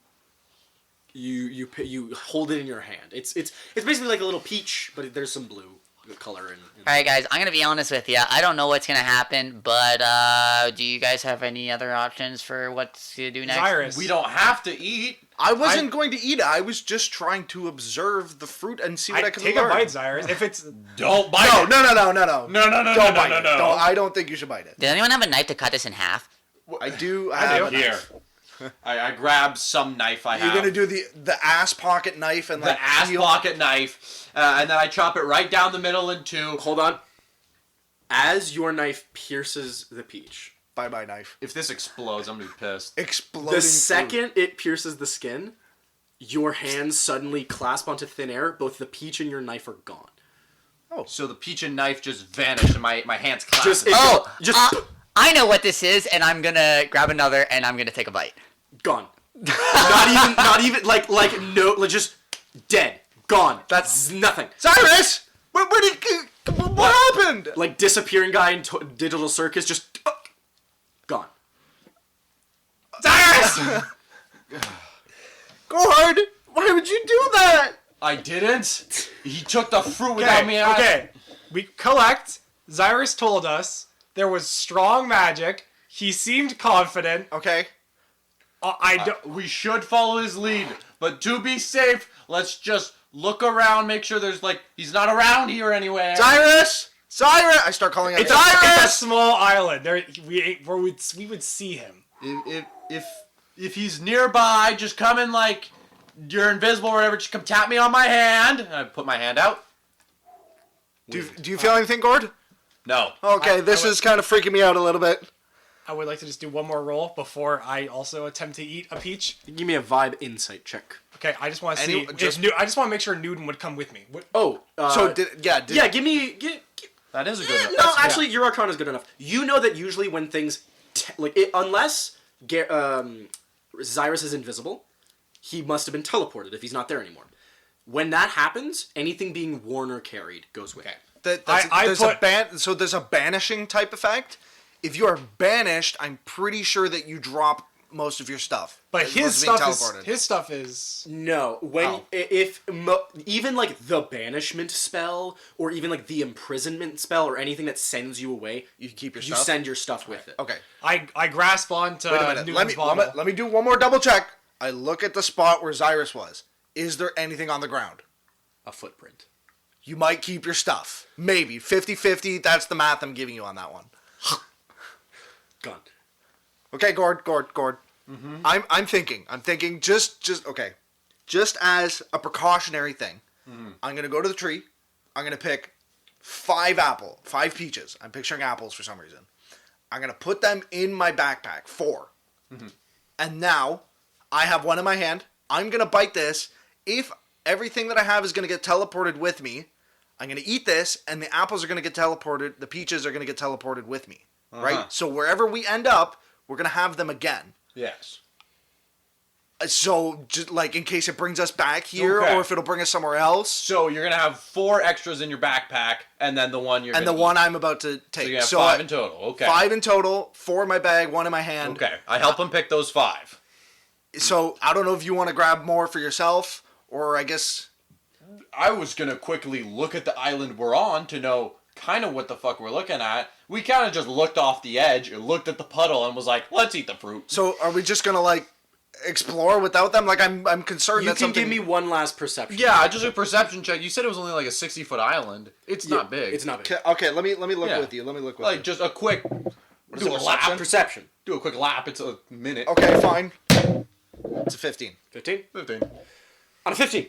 hold it in your hand. It's basically like a little peach, but there's some blue color. All right, guys, I'm going to be honest with you. I don't know what's going to happen, but do you guys have any other options for what to do next? Cyrus. We don't have to eat. I wasn't going to eat it. I was just trying to observe the fruit and see what I could take learn. a bite, Cyrus. If it's Don't bite No, it. no. Don't Bite it. I don't think you should bite it. Does anyone have a knife to cut this in half? I do. I do. have a Here. knife. I grab some knife I have. You're gonna do the ass pocket knife and like the ass peel- pocket knife, and then I chop it right down the middle in two. Hold on. As your knife pierces the peach, Bye bye knife. If this explodes, I'm gonna be pissed. Exploding. the second it pierces the skin, your hands suddenly clasp onto thin air. Both the peach and your knife are gone. So the peach and knife just vanished, and my hands clasped. I know what this is, and I'm going to grab another, and I'm going to take a bite. Gone. not even like no, like just dead. Gone. That's nothing. Cyrus, where did what happened? Like disappearing guy in Digital Circus, just gone. Cyrus! Gord, why would you do that? I didn't. He took the fruit without me. Okay. We collect. Cyrus told us there was strong magic. He seemed confident. Okay. I don't. We should follow his lead, but to be safe, let's just look around, make sure there's he's not around here anywhere. Cyrus! I start calling out. It's a small island. There, we would see him. If he's nearby, just come in like you're invisible or whatever. Just come tap me on my hand. And I put my hand out. Do you feel anything, Gord? No. Okay, this is kind of freaking me out a little bit. I would like to just do one more roll before I also attempt to eat a peach. Give me a vibe insight check. Okay, I just want to see. I just want to make sure Newton would come with me. Oh, give me. That is a good one. No, actually, your Arcana is good enough. You know that usually when things unless Cyrus is invisible, he must have been teleported if he's not there anymore. When that happens, anything being worn or carried goes with it. There's a banishing type effect. If you are banished, I'm pretty sure that you drop most of your stuff. But his stuff is No, when even like the banishment spell or even like the imprisonment spell or anything that sends you away, You can keep your you stuff. send your stuff with it. Okay. I grasp onto Wait a minute. Newton's bottle. Let me do one more double check. I look at the spot where Cyrus was. Is there anything on the ground? A footprint. You might keep your stuff. Maybe. 50-50. That's the math I'm giving you on that one. Gone. Okay, Gord. Mm-hmm. I'm thinking just okay. Just as a precautionary thing, I'm gonna go to the tree. I'm gonna pick 5 peaches. I'm picturing apples for some reason. I'm gonna put them in my backpack. 4. And now I have one in my hand. I'm gonna bite this. If everything that I have is gonna get teleported with me, I'm gonna eat this, and the apples are gonna get teleported. The peaches are gonna get teleported with me. Right? So wherever we end up, we're gonna have them again. Yes. So, just like in case it brings us back here, Okay. or if it'll bring us somewhere else, So you're gonna have 4 extras in your backpack, and then the one you're and the gonna one eat. I'm about to take. So you have 5 in total. Okay. 5 in total. 4 in my bag, 1 in my hand. Okay. I help him pick those 5. So I don't know if you want to grab more for yourself, or I guess I was gonna quickly look at the island we're on to know kind of what the fuck we're looking at. We kind of just looked off the edge and looked at the puddle and was like, let's eat the fruit. so. Are we just gonna like explore without them? Like I'm concerned You that can something. give me one last perception. Yeah, just a perception check. You said it was only like a 60-foot island. It's not big. It's not big. Okay, let me look Yeah. with you. Let me look with Like you. just a quick is do it, a lap. Perception. Do a quick lap. It's a minute. Okay, fine. It's a 15. 15? 15. On a 15.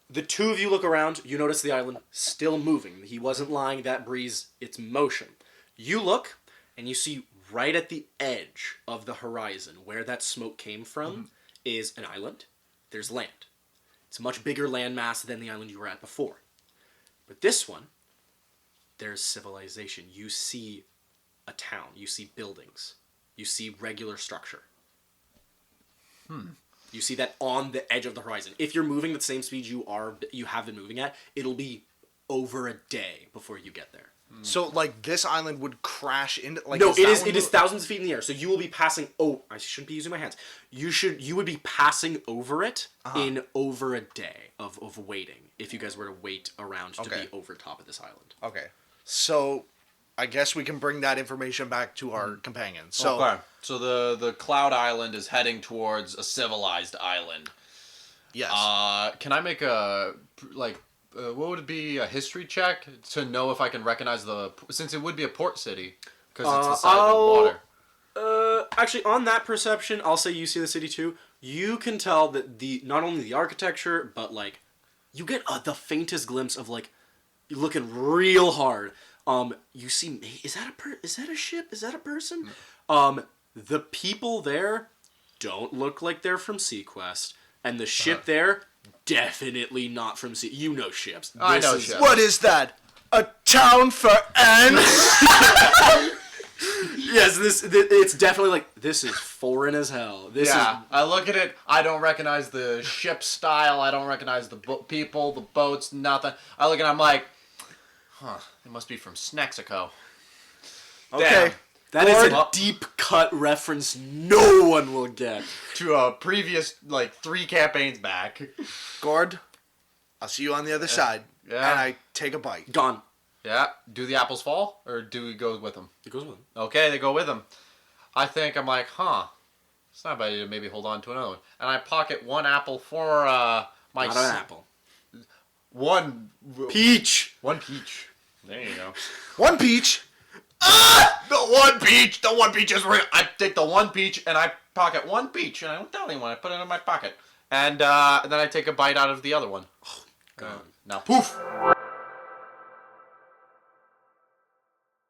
The two of you look around. You notice the island still moving. He wasn't lying. That breeze, it's motion. You look, and you see right at the edge of the horizon, where that smoke came from, is an island. There's land. It's a much bigger landmass than the island you were at before. But this one, there's civilization. You see a town. You see buildings. You see regular structure. You see that on the edge of the horizon. If you're moving at the same speed you have been moving at, it'll be over a day before you get there. So like this island would crash into like No, that it is one it is mo- thousands of feet in the air. So you will be passing. Oh, I shouldn't be using my hands. You would be passing over it in over a day of waiting. If you guys were to wait around to Okay. be over top of this island. Okay. So I guess we can bring that information back to our companions. So Okay. So the Cloud Island is heading towards a civilized island. yes. Can I make what would it be, a history check to know if I can recognize since it would be a port city because it's the side of the water. Actually, on that perception, I'll say you see the city too. You can tell that not only the architecture, but like you get the faintest glimpse of like you're looking real hard. You see, is that a ship? Is that a person? The people there don't look like they're from Sequest, and the ship there definitely not from Sea. You know ships. I know is- ships. What is that? A town for ants? Yes, it's definitely like this is foreign as hell. This Yeah, I look at it. I don't recognize the ship style. I don't recognize the people, the boats, nothing. I look at it, I'm like, it must be from Snexico. Okay. That is a Or- deep cut reference no one will get. To a previous, 3 campaigns back. Gord, I'll see you on the other side. Yeah. And I take a bite. Gone. Yeah. Do the apples fall, or do we go with them? It goes with him. Okay, they go with them. I'm like, it's not bad to maybe hold on to another one. And I pocket one apple for my... Not an apple. One... Peach. One peach. There you go. One peach. The one peach is real. I take the one peach and I pocket one peach and I don't tell anyone. I put it in my pocket. And then I take a bite out of the other one. Gone. Now, poof!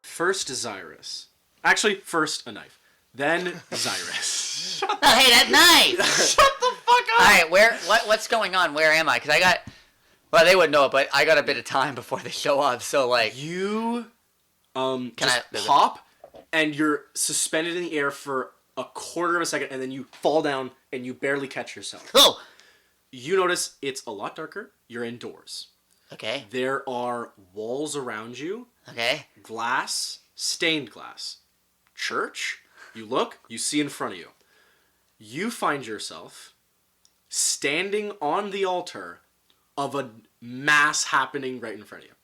First Zyrus. Actually, first a knife. Then Zyrus. Oh, hey, that knife! Shut the fuck up! Alright, what's going on? Where am I? Because I got... Well, they wouldn't know it, but I got a bit of time before they show up, so, like... You Can just I- pop and you're suspended in the air for a quarter of a second and then you fall down and you barely catch yourself. Oh! You notice it's a lot darker. You're indoors. Okay, There are walls around you. okay. Glass, stained glass. Church, you look, you see in front of you. You find yourself standing on the altar of a mass happening right in front of you.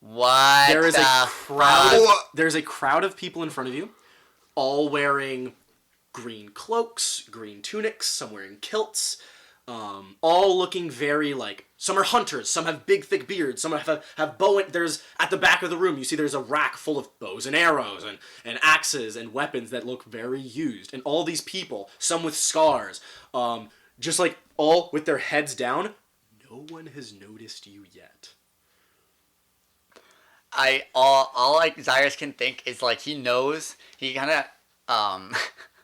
What There is the a crowd. fuck? There's a crowd of people in front of you, all wearing green cloaks, green tunics, some wearing kilts, all looking very like. Some are hunters, some have big thick beards, some have bow. There's at the back of the room. You see there's a rack full of bows and arrows and axes and weapons that look very used. And all these people, some with scars, just like all with their heads down. No one has noticed you yet. All like Zyrus can think is like he knows he kind of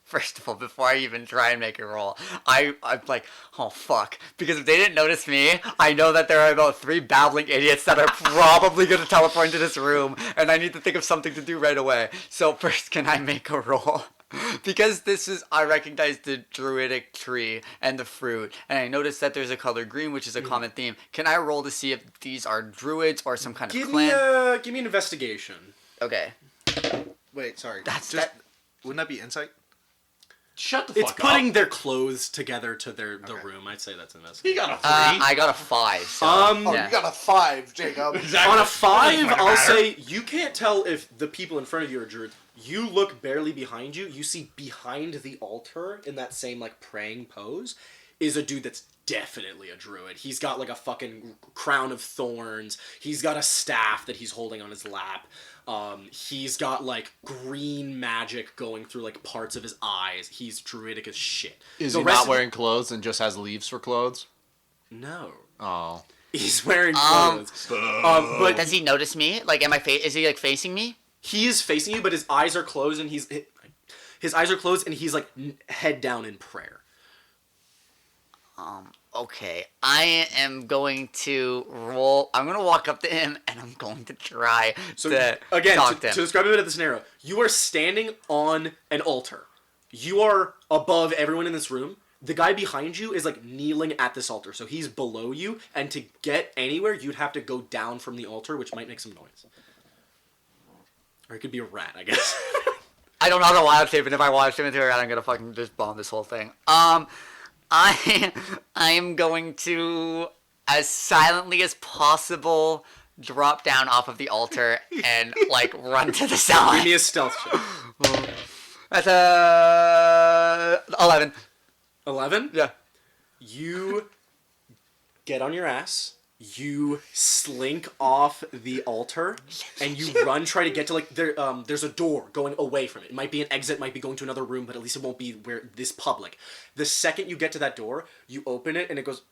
first of all, before I even try and make a roll, I'm like, oh fuck, because if they didn't notice me, I know that there are about 3 babbling idiots that are probably gonna teleport into this room, and I need to think of something to do right away. So first, can I make a roll? Because I recognize the druidic tree and the fruit, and I noticed that there's a color green, which is a common theme. Can I roll to see if these are druids or some kind of clan? Give me an investigation. Okay. Wait, sorry. That's Just, wouldn't that be insight? Shut the fuck It's up. putting their clothes together to the room. I'd say that's an He investigation. got a 3. I got a 5. So, Oh, yeah. you got a 5, Jacob. Exactly. On a 5, Doesn't I'll matter. say you can't tell if the people in front of you are druids. You look barely behind you. You see behind the altar in that same like praying pose is a dude that's definitely a druid. He's got like a fucking crown of thorns. He's got a staff that he's holding on his lap. He's got like green magic going through like parts of his eyes. He's druidic as shit. Is The he rest not of- wearing clothes and just has leaves for clothes? No. Oh. He's wearing clothes. But Does he notice me? Like, is he like facing me? he is facing you, but his eyes are closed, and his eyes are closed, and he's like head down in prayer. Okay, I am going to roll. I'm gonna walk up to him and I'm going to try So to again, talk to him. describe a bit of the scenario, you are standing on an altar. You are above everyone in this room. The guy behind you is like kneeling at this altar, so he's below you. And to get anywhere, you'd have to go down from the altar, which might make some noise. Or it could be a rat, I guess. I don't know how to wild shape, and if I wild shape into a rat, I'm gonna fucking just bomb this whole thing. I am going to, as silently as possible, drop down off of the altar and like run to the Give side. me a stealth check. That's 11. 11? Yeah. You get on your ass. You slink off the altar, and you run, try to get to, like, there's a door going away from it. It might be an exit, might be going to another room, but at least it won't be where this public. The second you get to that door, you open it, and it goes...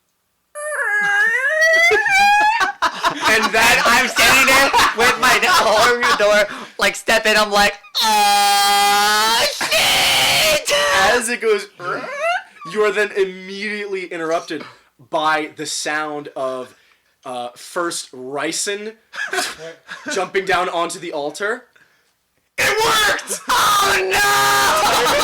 And then I'm standing there with my holding the door, like, step in, I'm like, shit! As it goes... You are then immediately interrupted by the sound of... first Ryson jumping down onto the altar. It worked! Oh no!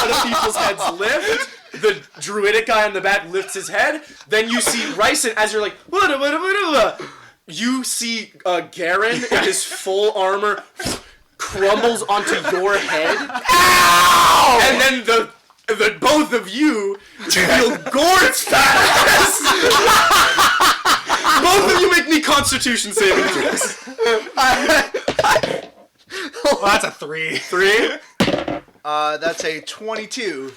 Other people's heads lift. The druidic guy on the back lifts his head. Then you see Ryson as you're like, "Wada, wada, wada, wada." You see Garen in his full armor crumbles onto your head. Ow! And then the both of you feel Gord's fat ass. Both of you make me Constitution saving throws. Well, that's a 3. 3. That's a 22.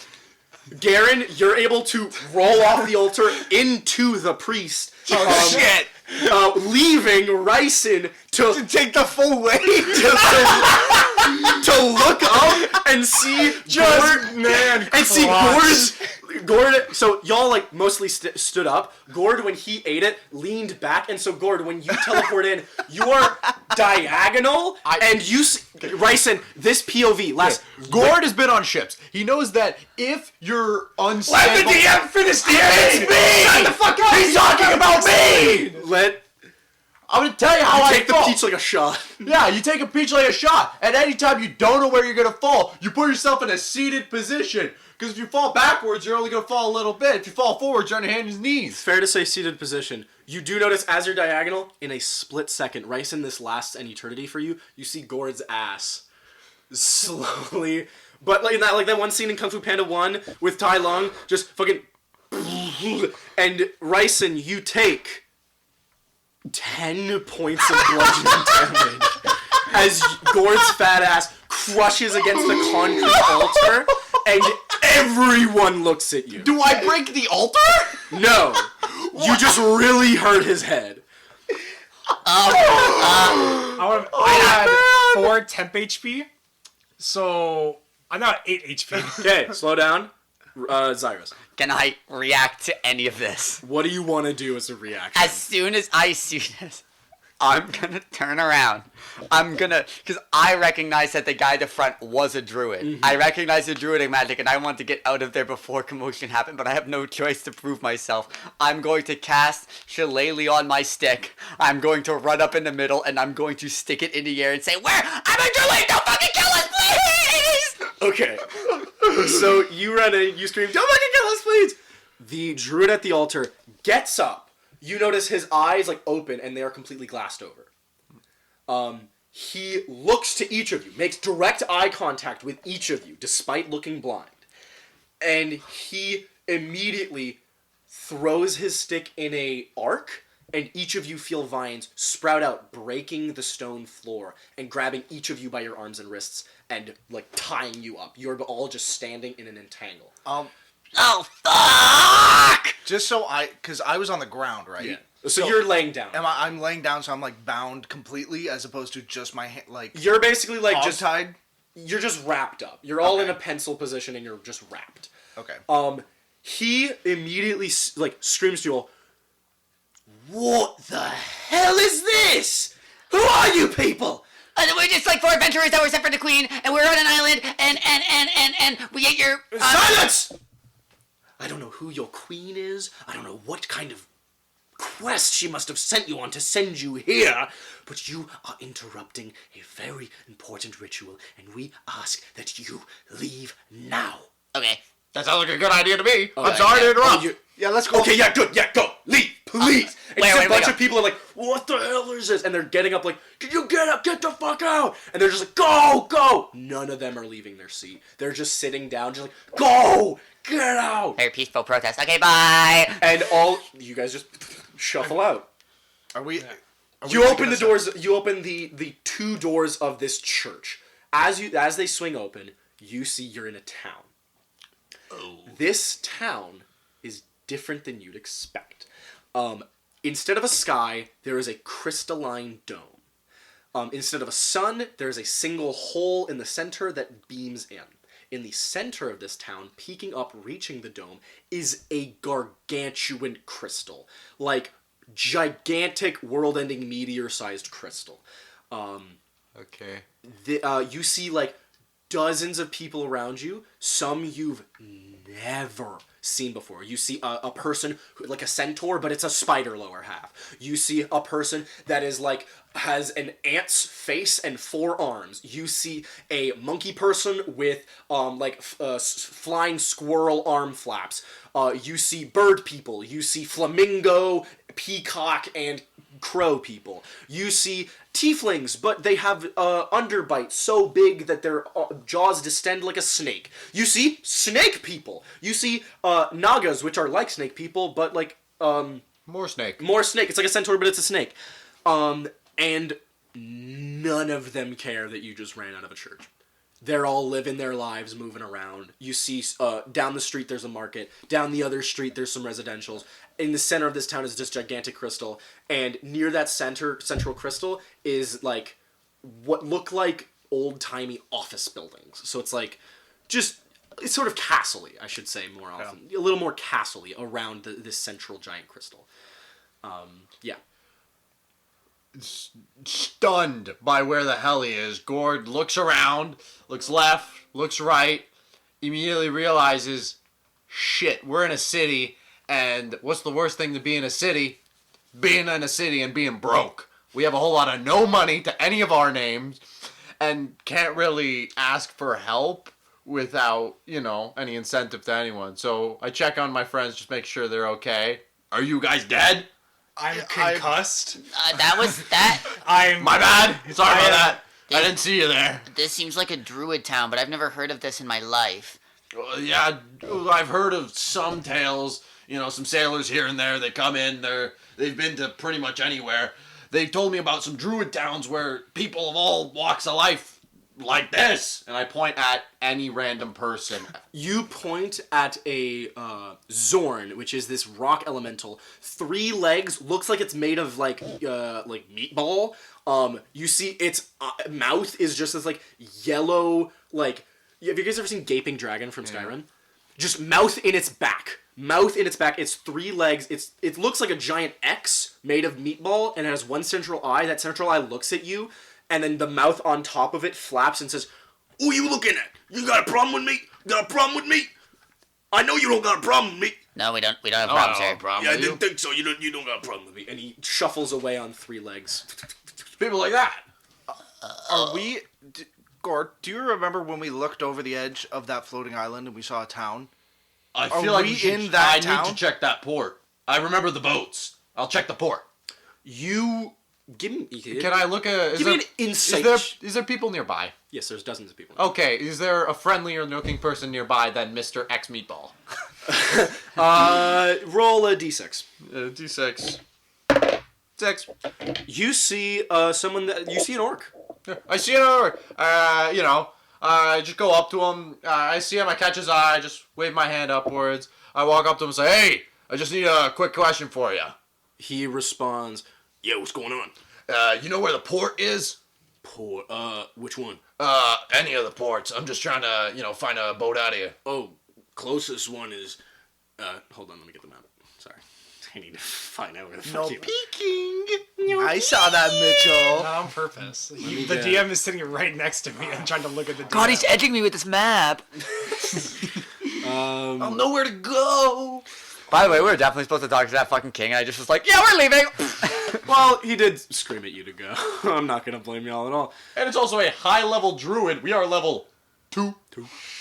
Garen, you're able to roll off the altar into the priest. Shit! Leaving Ryson to Take the full weight. to look up and see Gord. So y'all like mostly stood up. Gord, when he ate it, leaned back, and so Gord, when you teleport in, you are diagonal, and you Ryson, this POV last. Gord has been on ships. He knows that if you're unstable... Let the DM finish the game! It's me! Shut the fuck up! He's talking about me! I'm gonna tell you how I Take the fall. peach like a shot. Yeah, you take a peach like a shot, and anytime you don't know where you're gonna fall, you put yourself in a seated position. Because if you fall backwards, you're only gonna fall a little bit. If you fall forwards, you're on your hands and knees. Fair to say seated position. You do notice as you're diagonal, in a split second, Ryson, this lasts an eternity for you, you see Gord's ass slowly, but like that one scene in Kung Fu Panda 1 with Tai Lung, just fucking, and Ryson, you take 10 points of bludgeoning damage as Gord's fat ass crushes against the concrete altar, and everyone looks at you. Do I break the altar? No, you just really hurt his head. I had 4 temp HP, so I'm now at 8 HP. Okay, slow down. Zyrus, Can I react to any of this? what do you want to do as a reaction? As soon as I see this, I'm gonna turn around. Because I recognize that the guy at the front was a druid. Mm-hmm. I recognize the druidic magic, and I want to get out of there before commotion happened, but I have no choice to prove myself. I'm going to cast Shillelagh on my stick. I'm going to run up in the middle, and I'm going to stick it in the air and say, "Where? I'm a druid! Don't fucking kill us, please!" Okay. So you run in, you scream, "Don't fucking kill us, please!" The druid at the altar gets up. You notice his eyes like open and they are completely glassed over. He looks to each of you, makes direct eye contact with each of you, despite looking blind. And he immediately throws his stick in a arc, and each of you feel vines sprout out, breaking the stone floor and grabbing each of you by your arms and wrists and like tying you up. You're all just standing in an entangle. Oh, fuck! Just so because I was on the ground, right? Yeah. So you're laying down. I'm laying down, so I'm like bound completely, as opposed to just my like. You're basically like just tied. You're just wrapped up. You're all in a pencil position, and you're just wrapped. Okay. He immediately like screams to you all, "What the hell is this? Who are you people?" We're just like 4 adventurers that were sent for the queen, and we're on an island, and we ate your... Silence! I don't know who your queen is. I don't know what kind of quest she must have sent you on to send you here, but you are interrupting a very important ritual, and we ask that you leave now. Okay. That sounds like a good idea to me. I'm Alright, sorry to interrupt. Yeah, let's go. Okay, yeah, good, yeah, go. Leave, please. And Wait, just wait, a bunch wait. of people are like, "What the hell is this?" And they're getting up like, "Can you you get the fuck out. And they're just like, go. None of them are leaving their seat. They're just sitting down, just like, go, get out. Very peaceful protest. Okay, bye. And all you guys just shuffle out. Are we? You open the doors. You open the two doors of this church. As they swing open, you see you're in a town. Oh. This town is different than you'd expect. Instead of a sky, there is a crystalline dome. Instead of a sun, there is a single hole in the center that beams in. In the center of this town, peeking up, reaching the dome, is a gargantuan crystal. Like, gigantic, world-ending, meteor-sized crystal. Okay. You see, like, dozens of people around you. Some you've never seen before. You see a person, like a centaur, but it's a spider lower half. You see a person that is, like, has an ant's face and 4 arms. You see a monkey person with, flying squirrel arm flaps. You see bird people. You see flamingo, peacock, and crow people. You see tieflings, but they have underbite so big that their jaws distend like a snake. You see snake people. You see nagas, which are like snake people, but like more snake. More snake. It's like a centaur, but it's a snake. And none of them care that you just ran out of a church. They're all living their lives, moving around. You see, down the street there's a market. Down the other street there's some residentials. In the center of this town is this gigantic crystal. And near that central crystal is, like, what look like old-timey office buildings. So it's, like, just, it's sort of castle-y, I should say, more often. Yeah. A little more castle-y around this central giant crystal. Yeah. Stunned by where the hell he is, Gord looks around, looks left, looks right, immediately realizes, shit, we're in a city, and what's the worst thing to be in a city? Being in a city and being broke. We have a whole lot of no money to any of our names, and can't really ask for help without, any incentive to anyone. So I check on my friends, just make sure they're okay. Are you guys dead? I'm concussed. That was that. My bad. Sorry about that. I didn't see you there. This seems like a druid town, but I've never heard of this in my life. Yeah, I've heard of some tales. Some sailors here and there. They come in. They've been to pretty much anywhere. They told me about some druid towns where people of all walks of life, like this, and I point at any random person. You point at a Zorn, which is this rock elemental. 3 legs, looks like it's made of like meatball. You see its mouth is just this like yellow, like, have you guys ever seen Gaping Dragon from Skyrim? Just mouth in its back. It's 3 legs. It looks like a giant X made of meatball, and it has one central eye. That central eye looks at you. And then the mouth on top of it flaps and says, "Who you looking at? You got a problem with me? Got a problem with me? I know you don't got a problem with me." No, we don't have problems here. Yeah, I didn't think so. You don't got a problem with me. And he shuffles away on 3 legs. People like that. Are we... Gord, do you remember when we looked over the edge of that floating island and we saw a town? I feel like I need to check that port. I remember the boats. I'll check the port. You... Can I look at... Give me an insight. Is there people nearby? Yes, there's dozens of people. Okay, is there a friendlier looking person nearby than Mr. X Meatball? Roll a d6. D6. 6. You see you see an orc. I see an orc. I just go up to him. I see him. I catch his eye. I just wave my hand upwards. I walk up to him and say, "Hey, I just need a quick question for you." He responds, "Yeah, what's going on?" You know where the port is? Port? Which one? Any of the ports. I'm just trying to, find a boat out of here. Oh, closest one is, hold on, let me get the map. Sorry. I need to find out where the fuck you are. Peeking! I saw that, Mitchell. Not on purpose. The DM is sitting right next to me. I'm trying to look at the DM. God, he's edging me with this map. I'll know where to go. By the way, we were definitely supposed to talk to that fucking king, and I just was like, "Yeah, we're leaving." Well, he did scream at you to go. I'm not gonna blame y'all at all. And it's also a high-level druid. We are level 2.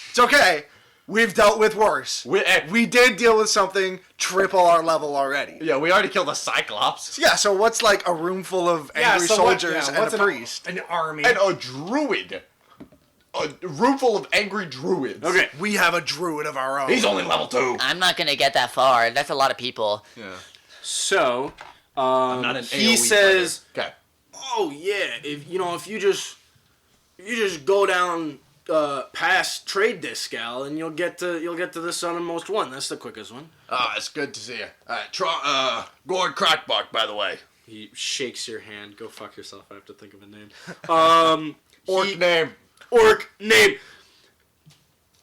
It's okay. We've dealt with worse. We did deal with something triple our level already. Yeah, we already killed a Cyclops. Yeah, so what's like a room full of angry soldiers and a priest? An army. And a druid. A room full of angry druids. Okay. We have a druid of our own. He's only level 2. I'm not gonna get that far. That's a lot of people. Yeah. So, I'm not an he AoE says, fighter. Okay. "Oh yeah, if you just go down past Trade Discal, and you'll get to the southernmost one. That's the quickest one." It's good to see you. Gord Crackbark, by the way. He shakes your hand. Go fuck yourself. I have to think of a name. Orc name. Orc name.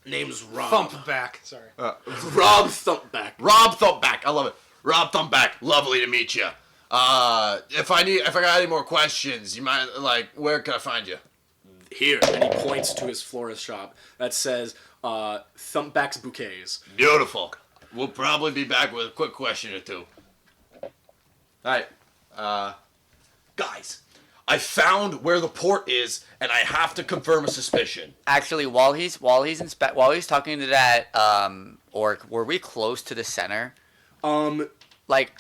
Name's Rob. Thumpback. Sorry. Rob Thumpback. Rob Thumpback. I love it. Rob Thumpback. Lovely to meet you. If I got any more questions, you might where can I find you? Here, and he points to his florist shop that says Thumpback's Bouquets. Beautiful. We'll probably be back with a quick question or two. Alright. Guys, I found where the port is, and I have to confirm a suspicion. Actually, while he's talking to that orc, were we close to the center? Like,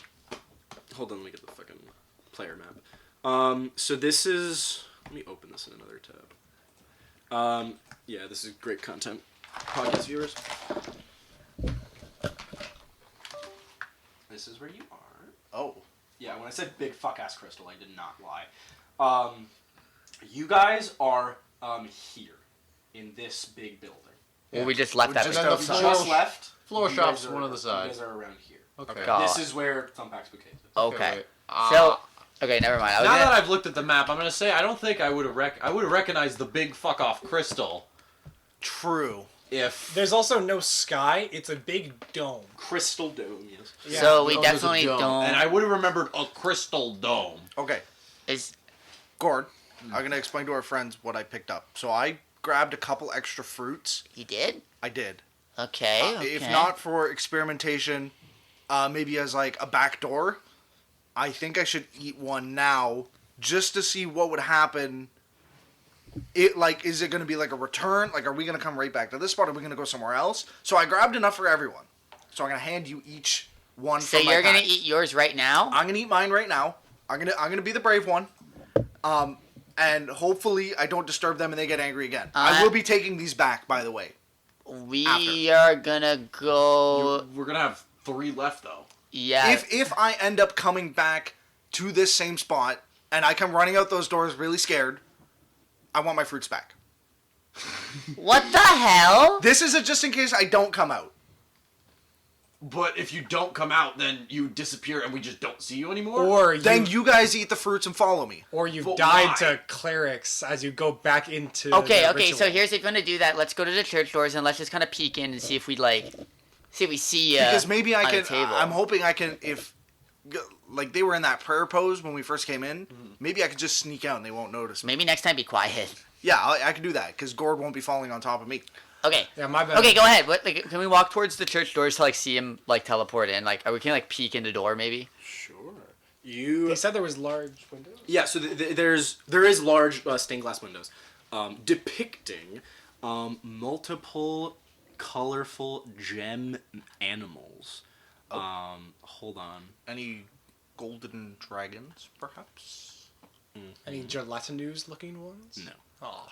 Hold on, let me get the fucking player map. So this is. Let me open this in another tab. Yeah, this is great content, podcast viewers. This is where you are. Oh. Yeah, when I said big fuck ass crystal, I did not lie. You guys are here in this big building. well, we just left that. just bit. outside. Just left. Floor You shop's guys are- one of the sides. You guys are around here. Okay. God. This is where Thumpback's Bouquet is. Okay. Okay. So, okay, never mind. Now that I've looked at the map, I'm gonna say I don't think I would have recognized the big fuck off crystal True. if There's also no sky. It's a big dome. Crystal Dome, yes. Yeah. So we there was a definitely dome, don't. and I would have remembered a crystal dome. Okay. Is Gord, I'm going to explain to our friends what I picked up. So I grabbed a couple extra fruits. he did? I did. Okay. Okay. If not for experimentation, maybe as like a back door, I think I should eat one now just to see what would happen. Is it going to be like a return? Like, are we going to come right back to this spot? Or are we going to go somewhere else? So I grabbed enough for everyone. So I'm going to hand you each one. So from my you're gonna pack. eat yours right now? I'm going to eat mine right now. I'm gonna be the brave one. And hopefully I don't disturb them and they get angry again. I will be taking these back, by the way. We are gonna go. We're gonna have 3 left though. Yeah. If I end up coming back to this same spot and I come running out those doors really scared, I want my fruits back. What the hell? This is just in case I don't come out. But if you don't come out, then you disappear and we just don't see you anymore. Or Then you guys eat the fruits and follow me. or you've But died why? to clerics as you go back into. Okay, the okay. So ritual. here's if you want to do that. Let's go to the church doors and let's just kind of peek in and see if we see. Because maybe I on the can. table. I'm hoping I can. If like they were in that prayer pose when we first came in, maybe I could just sneak out and they won't notice me. Maybe next time be quiet. Yeah, I can do that because Gord won't be falling on top of me. Okay. Yeah, my bad. Okay, go ahead. What? Like, can we walk towards the church doors to see him teleport in? Are we can peek in the door maybe? Sure. They said there was large windows. Yeah, so there is large stained glass windows depicting multiple colorful gem animals. Hold on. Any golden dragons, perhaps? Any gelatinous looking ones? No. Oh.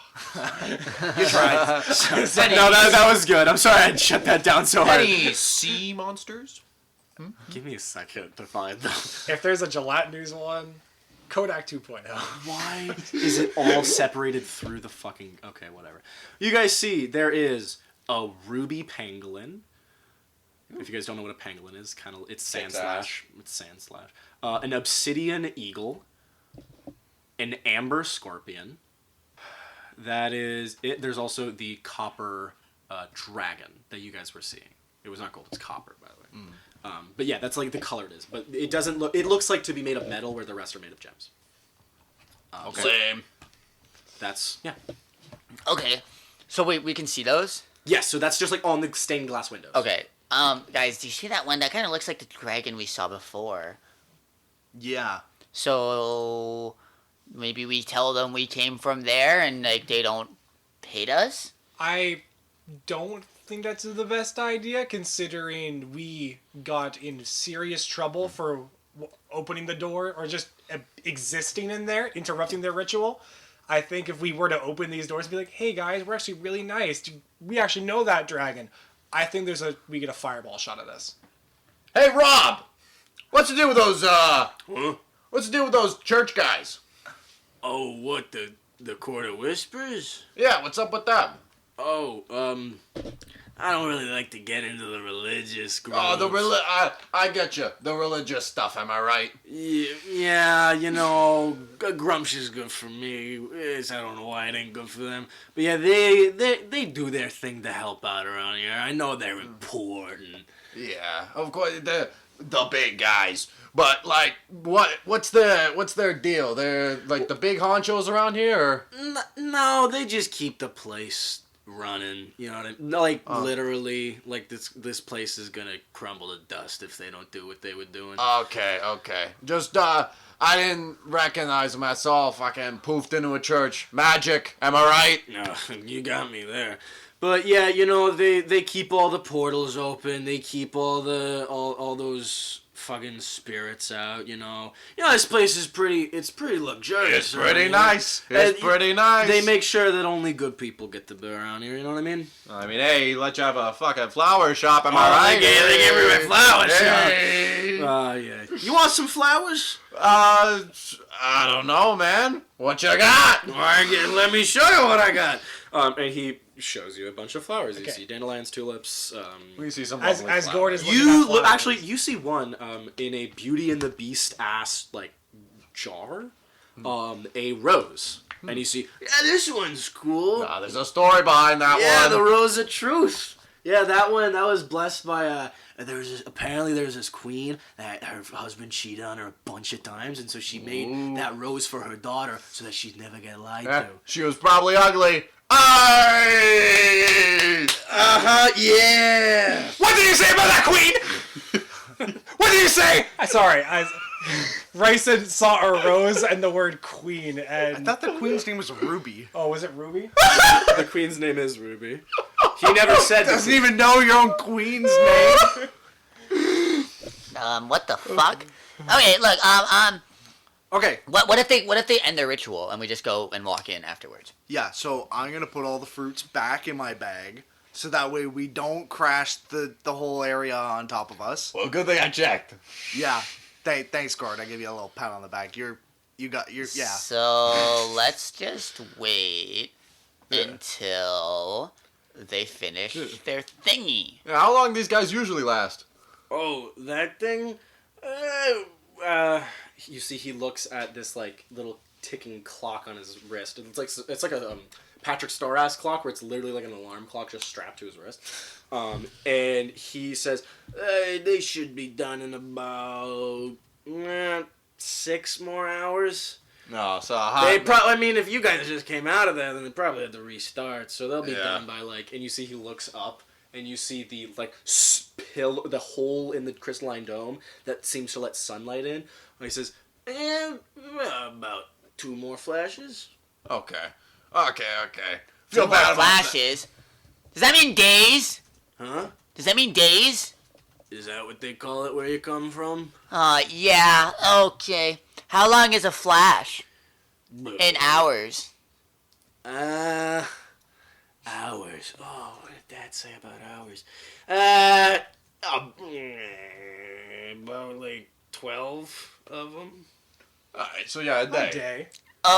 You tried. No, that was good. I'm sorry I shut that down so hard. Any sea monsters? Give me a second to find them. If there's a gelatinous one, Kodak 2.0. Why is it all separated through the fucking... Okay, whatever. You guys see, there is a ruby pangolin. If you guys don't know what a pangolin is, it's sand Kicks ass. slash. It's sand slash. An obsidian eagle. An amber scorpion. That is it. There's also the copper dragon that you guys were seeing. It was not gold, it's copper, by the way. But yeah, that's the color it is. But it doesn't look... It looks like to be made of metal where the rest are made of gems. Okay. Same. That's... Yeah. Okay. So we can see those. Yes, so that's just on the stained glass windows. Okay. Guys, do you see that one? That kind of looks like the dragon we saw before. Yeah. So maybe we tell them we came from there and they don't hate us. I don't think that's the best idea, considering we got in serious trouble for opening the door or just existing in there, interrupting their ritual. I think if we were to open these doors and be like, hey guys, we're actually really nice. We actually know that dragon. I think we get a fireball shot at this. Hey, Rob! What's the deal with those, What's the deal with those church guys? Oh, what, the Court of Whispers? Yeah, what's up with them? Oh, I don't really like to get into the religious groups. Oh, I get you. The religious stuff, am I right? Yeah, you know, Grumsh is good for me. I don't know why it ain't good for them. But yeah, they do their thing to help out around here. I know they're important. Yeah, of course, the big guys. But, like, what's their deal? They're, like, the big honchos around here, or? No, they just keep the place running. You know what I mean? Like, literally, like, this place is gonna crumble to dust if they don't do what they were doing. Okay. Just, I didn't recognize them. I saw fucking poofed into a church. Magic, am I right? No, you got me there. But yeah, you know, they keep all the portals open. They keep all those fucking spirits out, you know. You know, this place is pretty luxurious. It's pretty nice. It's pretty nice. They make sure that only good people get to be around here, you know what I mean? I mean, hey, let you have a fucking flower shop, am I right? They gave me my flower Hey. shop. Yeah. You want some flowers? I don't know, man. What you got? Let me show you what I got. And he shows you a bunch of flowers. You Okay. see dandelions, tulips. We see some As lovely Gord is flowers. looking You at look, flowers. actually, you see one in a Beauty and the Beast ass like jar, a rose, and you see, yeah, this one's cool. Nah, there's a story behind that Yeah, one. the Rose of Truth. Yeah, that one. That was blessed by apparently there was this queen that her husband cheated on her a bunch of times, and so she made that rose for her daughter so that she'd never get lied Yeah, to. she was probably ugly. Yeah. What did you say about that queen? What did you say? Sorry, Ryson saw a rose and the word queen, and I thought the queen's name was Ruby. oh, was it Ruby? The queen's name is Ruby. He never said the Doesn't even know your own queen's name. What the fuck? Okay, look, Okay, what if they end their ritual and we just go and walk in afterwards? yeah, so I'm gonna put all the fruits back in my bag, so that way we don't crash the whole area on top of us. Well, good thing I checked. Yeah, thanks, Gord. I give you a little pat on the back. Yeah. So let's just wait until they finish their thingy. Yeah, how long these guys usually last? Oh, that thing? You see, he looks at this like little ticking clock on his wrist. It's like a Patrick Star-ass clock where it's literally like an alarm clock just strapped to his wrist. And he says they should be done in about 6 more hours. No, so They probably. I mean, if you guys just came out of there, then they probably had to restart. So they'll be Yeah. done by like. And you see, he looks up, and you see the like the hole in the crystalline dome that seems to let sunlight in. And he says, about 2 more flashes. Okay. Two Feel more bad about that. flashes. Does that mean days? Huh? Does that mean days? Is that what they call it where you come from? Yeah. Okay. How long is a flash? In hours. Hours. Oh, what did Dad say about hours? About like 12 of them. Alright, so yeah, a A day. day.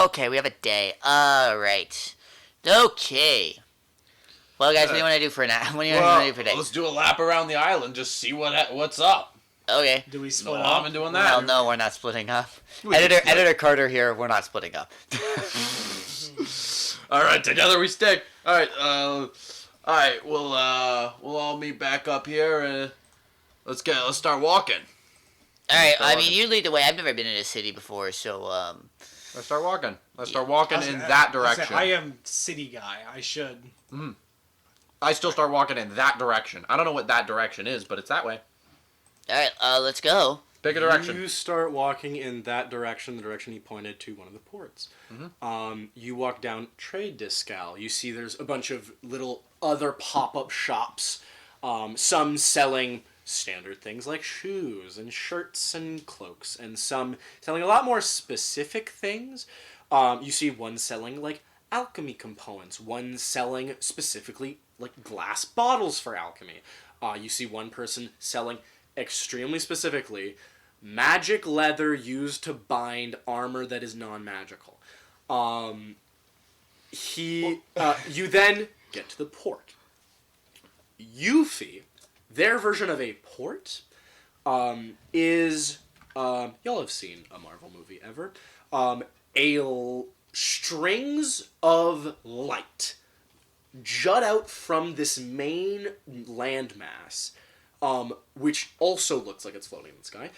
Okay, we have a day. Alright. Okay. Well, guys, what do you want to do for now? What do you want to do for today? Let's do a lap around the island, just see what's up. Okay. Do we No split harm up? in doing Well, that. no, we're not splitting up. We can split. Editor Carter here, we're not splitting up. Alright, together we stick. Alright, we'll all meet back up here and let's start walking. Alright, I mean, you lead the way. I've never been in a city before, so, Let's start walking. Let's start walking in I that was saying, direction. I am city guy. I should. I still start walking in that direction. I don't know what that direction is, but it's that way. alright, let's go. Pick a direction. You start walking in that direction, the direction he pointed to one of the ports. You walk down Trade Discal. You see there's a bunch of little other pop-up shops. Some selling standard things like shoes and shirts and cloaks, and some selling a lot more specific things. You see one selling like alchemy components, one selling specifically like glass bottles for alchemy. You see one person selling extremely specifically magic leather used to bind armor that is non-magical. You then get to the port. Yuffie, their version of a port, is y'all have seen a Marvel movie ever. Strings of light jut out from this main landmass, which also looks like it's floating in the sky,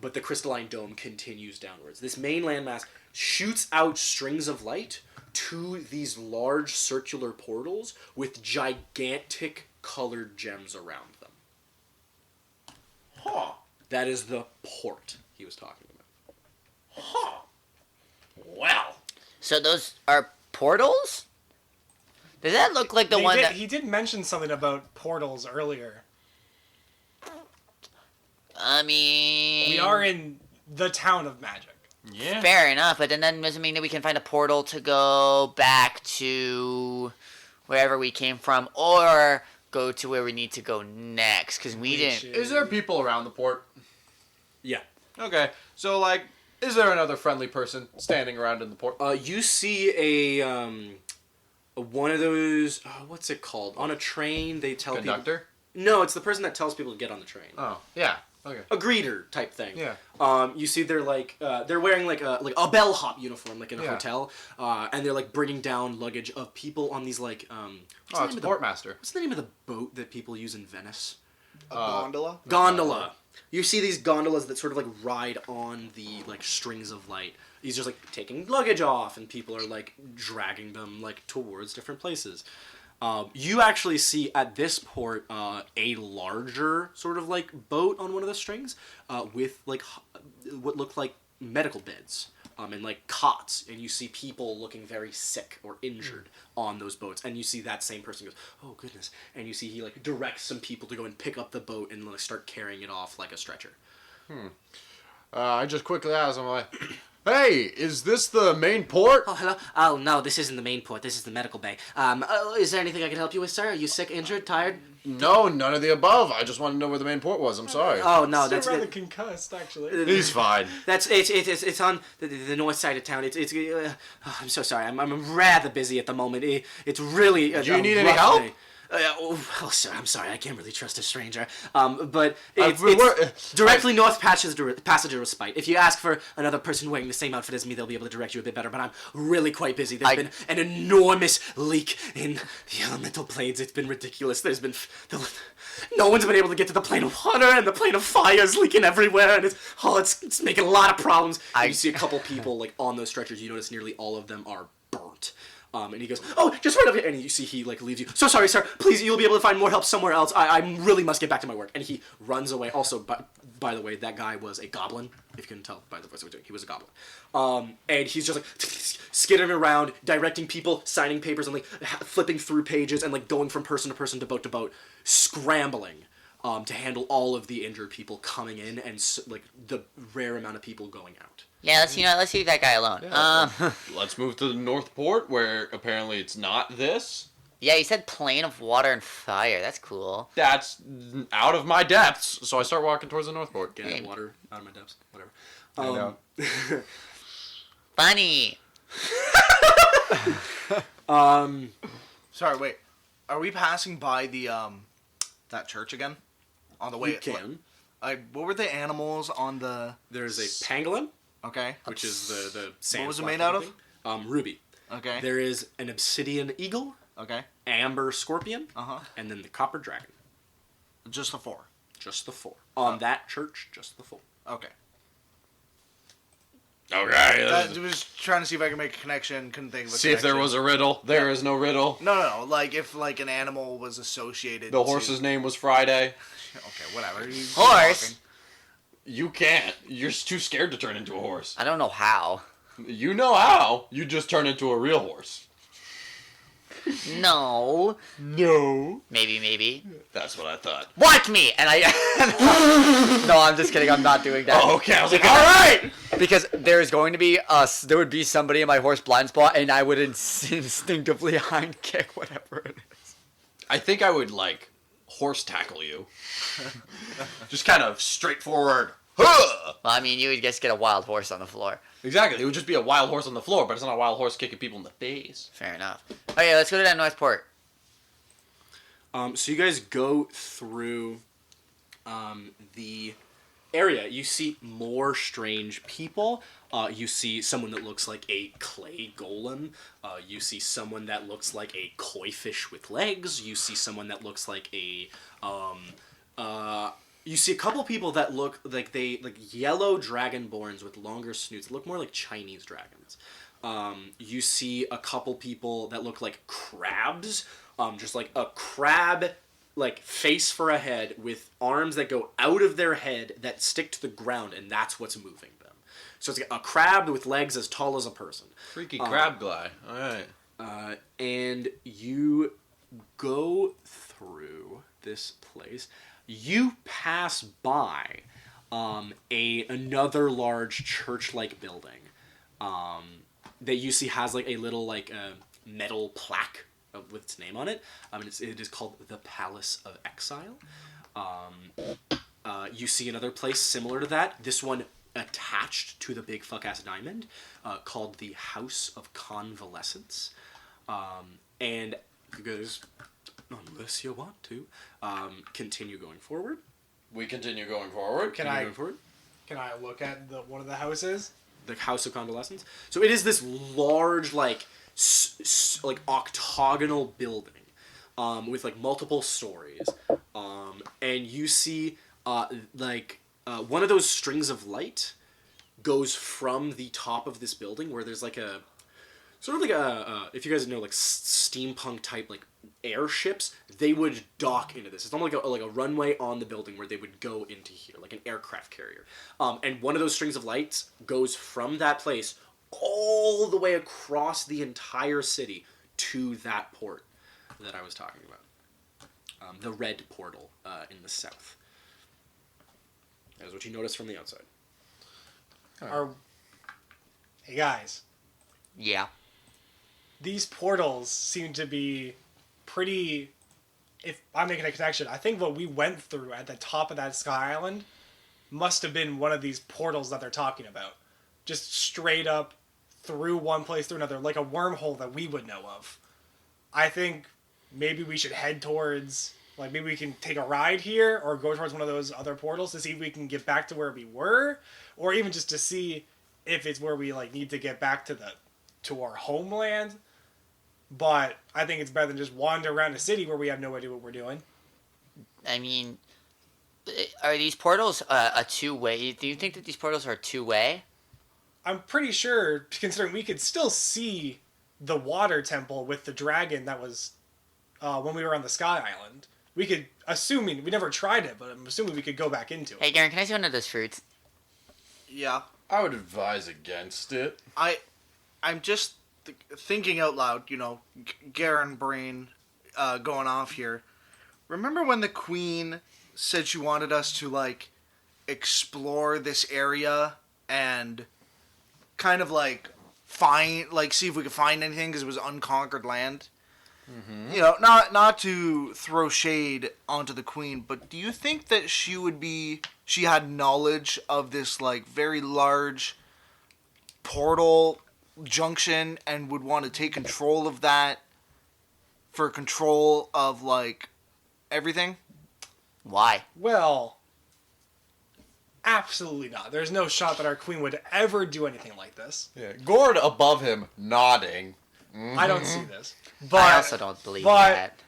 but the crystalline dome continues downwards. This main landmass shoots out strings of light to these large circular portals with gigantic colored gems around them. Huh. That is the port he was talking about. Huh. Well. So those are portals? Does that look like the one that... He did mention something about portals earlier. I mean... We are in the town of magic. Yeah. Fair enough, but then that doesn't mean that we can find a portal to go back to wherever we came from, or go to where we need to go next, because we didn't... Is there people around the port? Yeah. Okay. So, like, is there another friendly person standing around in the port? You see one of those, what's it called? On a train, they tell Conductor? people... No, it's the person that tells people to get on the train. Oh, yeah. Okay. A greeter type thing. Yeah. You see they're like, they're wearing like a bellhop uniform, like in a Yeah. hotel, and they're like bringing down luggage of people on these like, Oh, it's a portmaster. what's the name of the boat that people use in Venice? A gondola? Gondola. You see these gondolas that sort of like ride on the like strings of light. He's just like taking luggage off, and people are like dragging them like towards different places. You actually see at this port a larger sort of like boat on one of the strings with like what look like medical beds and like cots, and you see people looking very sick or injured on those boats, and you see that same person goes, oh goodness, and you see he like directs some people to go and pick up the boat and like start carrying it off like a stretcher. I just quickly asked him, like, hey, is this the main port? Oh, hello. Oh, no, this isn't the main port. This is the medical bay. Is there anything I can help you with, sir? Are you sick, injured, tired? No, none of the above. I just wanted to know where the main port was. I'm sorry. Oh, no, Still that's rather concussed, actually. He's fine. It's on the north side of town. I'm so sorry. I'm rather busy at the moment. It's really. Do you need any help? Well, sir, I'm sorry. I can't really trust a stranger. But it's directly north Passage of Respite. If you ask for another person wearing the same outfit as me, they'll be able to direct you a bit better. But I'm really quite busy. There's been an enormous leak in the elemental planes. It's been ridiculous. No one's been able to get to the plane of water, and the plane of fire is leaking everywhere, and it's making a lot of problems. You see a couple people like on those stretchers. You notice nearly all of them are burnt. And he goes, oh, just right up here. And you see he like leaves you. So sorry, sir. Please, you'll be able to find more help somewhere else. I really must get back to my work. And he runs away. Also, by the way, that guy was a goblin. If you can tell by the voice we're doing, he was a goblin. And he's just like skittering around, directing people, signing papers, and like flipping through pages, and like going from person to boat, scrambling to handle all of the injured people coming in, and like the rare amount of people going out. Yeah, let's leave that guy alone. Let's move to the North Port, where apparently it's not this. Yeah, you said plane of water and fire. That's cool. That's out of my depths, so I start walking towards the North Port. Get water out of my depths. Whatever. I know. Funny. Sorry, wait. Are we passing by the that church again? On the way. You can. What were the animals on the? There's a pangolin, Okay. which is the sand. What was it flower made out of? thing. Ruby. Okay. There is an obsidian eagle, Okay. amber scorpion, and then the copper dragon. Just the 4. Just the 4. On that church, just the 4. Okay. Okay. I was trying to see if I could make a connection. Couldn't think of a See if there was a riddle. There is no riddle. No. Like if like an animal was associated. The horse's name was Friday. Okay, whatever. Horse? You can't. You're too scared to turn into a horse. I don't know how. You know how. You just turn into a real horse. No. No. Maybe. That's what I thought. Watch me! And I... No, I'm just kidding. I'm not doing that. Oh, okay. I was like, all right. Because there's going to be there would be somebody in my horse blind spot, and I would instinctively hind kick whatever it is. I think I would, like, horse tackle you. Just kind of straightforward. Huh! Well, I mean, you would just get a wild horse on the floor. Exactly. It would just be a wild horse on the floor, but it's not a wild horse kicking people in the face. Fair enough. Okay, let's go to that Northport. So you guys go through the area. You see more strange people. You see someone that looks like a clay golem. You see someone that looks like a koi fish with legs. You see someone that looks like a you see a couple people that look like yellow dragonborns with longer snoots. Look more like Chinese dragons. You see a couple people that look like crabs. Just like a crab, like face for a head with arms that go out of their head that stick to the ground, and that's what's moving them. So it's like a crab with legs as tall as a person. Freaky crab guy. All right. And you go through this place. You pass by another large church-like building that you see has like a little like metal plaque with its name on it. It is called the Palace of Exile. You see another place similar to that. This one attached to the big fuck-ass diamond called the House of Convalescence. And you guys, unless you want to, continue going forward. We continue going forward. Can I look at one of the houses? The House of Convalescence. So it is this large, like octagonal building, with like multiple stories, and you see one of those strings of light goes from the top of this building where there's like a sort of like a if you guys know like steampunk type like airships, they would dock into this. It's almost like a runway on the building where they would go into here, like an aircraft carrier. And one of those strings of lights goes from that place all the way across the entire city to that port that I was talking about. The red portal in the south. That is what you notice from the outside. Hey guys, Yeah. these portals seem to be pretty... If I'm making a connection, I think what we went through at the top of that Sky Island must have been one of these portals that they're talking about. Just straight up through one place to another, like a wormhole that we would know of. I think maybe we should head towards, like maybe we can take a ride here or go towards one of those other portals to see if we can get back to where we were, or even just to see if it's where we like need to get back to our homeland. But I think it's better than just wander around a city where we have no idea what we're doing. I mean, are these portals a two-way? Do you think that these portals are two-way? I'm pretty sure, considering we could still see the water temple with the dragon that was when we were on the Sky Island. We could, assuming, we never tried it, but I'm assuming we could go back into it. Hey, Garen, can I see one of those fruits? Yeah. I would advise against it. I'm just thinking out loud, Garen brain going off here. Remember when the Queen said she wanted us to, like, explore this area and kind of, like, see if we could find anything because it was unconquered land? Mm-hmm. Not to throw shade onto the Queen, but do you think that she had knowledge of this, like, very large portal junction and would want to take control of that for control of, like, everything? Why? Well, absolutely not. There's no shot that our queen would ever do anything like this. Yeah, Gord above him, nodding. Mm-hmm. I don't see this. But I also don't believe that.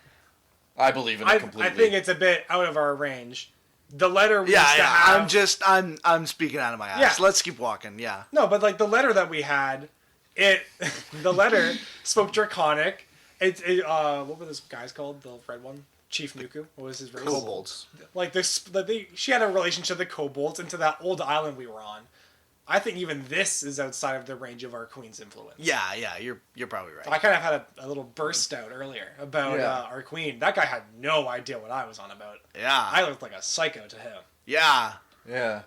I believe in it completely. I think it's a bit out of our range. The letter we used to have... I'm speaking out of my ass. Yeah. Let's keep walking, yeah. No, but, like, the letter that we had, the letter spoke Draconic. What were those guys called? The red one? Chief Nuku. What was his race? Kobolds. Like this, she had a relationship with the kobolds into that old island we were on. I think even this is outside of the range of our queen's influence. Yeah, you're probably right. I kind of had a little burst out earlier about our queen. That guy had no idea what I was on about. Yeah. I looked like a psycho to him. Yeah. Yeah.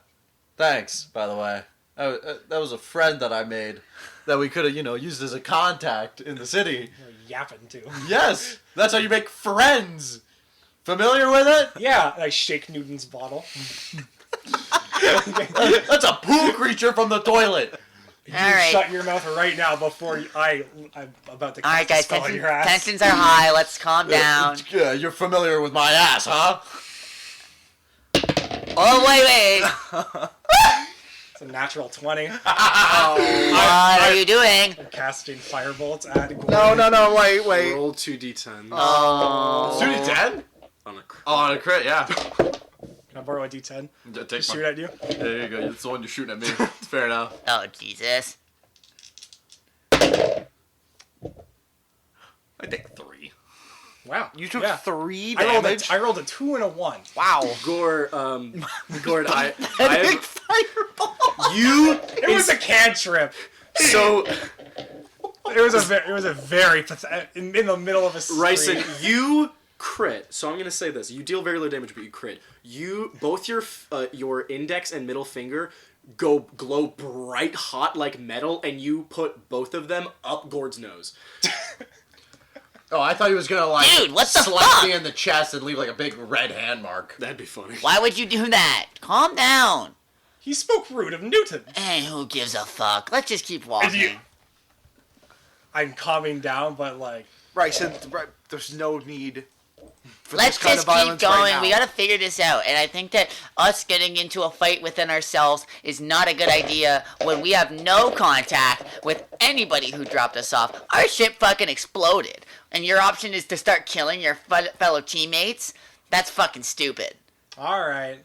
Thanks, by the way. That was a friend that I made that we could have, used as a contact in the city. You're yapping too. Yes, that's how you make friends. Familiar with it? Yeah, I shake Newton's bottle. That's a poo creature from the toilet. You All right. shut your mouth right now before I'm about to cast All right, guys, a spell on your ass. tensions are high. Let's calm down. Yeah, you're familiar with my ass, huh? Oh, wait. It's a natural 20. What are you doing? I'm casting firebolts at Gordon. No, wait. Roll 2d10 Oh. 2d10? on a crit. Oh, on a crit, yeah. Can I borrow a D10 Take to shoot at you? There you go. It's the one you're shooting at me. It's fair enough. Oh, Jesus. I take 3. Wow. You took Yeah. 3 I damage. rolled a 2 and a 1. Wow. Gord, I Big fireball. you It was a cantrip. so It was a very in the middle of a street. Ryson, you crit. So I'm gonna say this: you deal very low damage, but you crit. Both your index and middle finger glow bright hot like metal, and you put both of them up Gord's nose. Oh, I thought he was gonna Dude, what the slap fuck? me in the chest and leave like a big red hand mark. That'd be funny. Why would you do that? Calm down. He spoke rude of Newton. Hey, who gives a fuck? Let's just keep walking. I'm calming down, but like Right, so there's no need for Let's this kind just of keep violence going. right now. We gotta figure this out. And I think that us getting into a fight within ourselves is not a good idea when we have no contact with anybody who dropped us off. Our ship fucking exploded. And your option is to start killing your fellow teammates? That's fucking stupid. all right.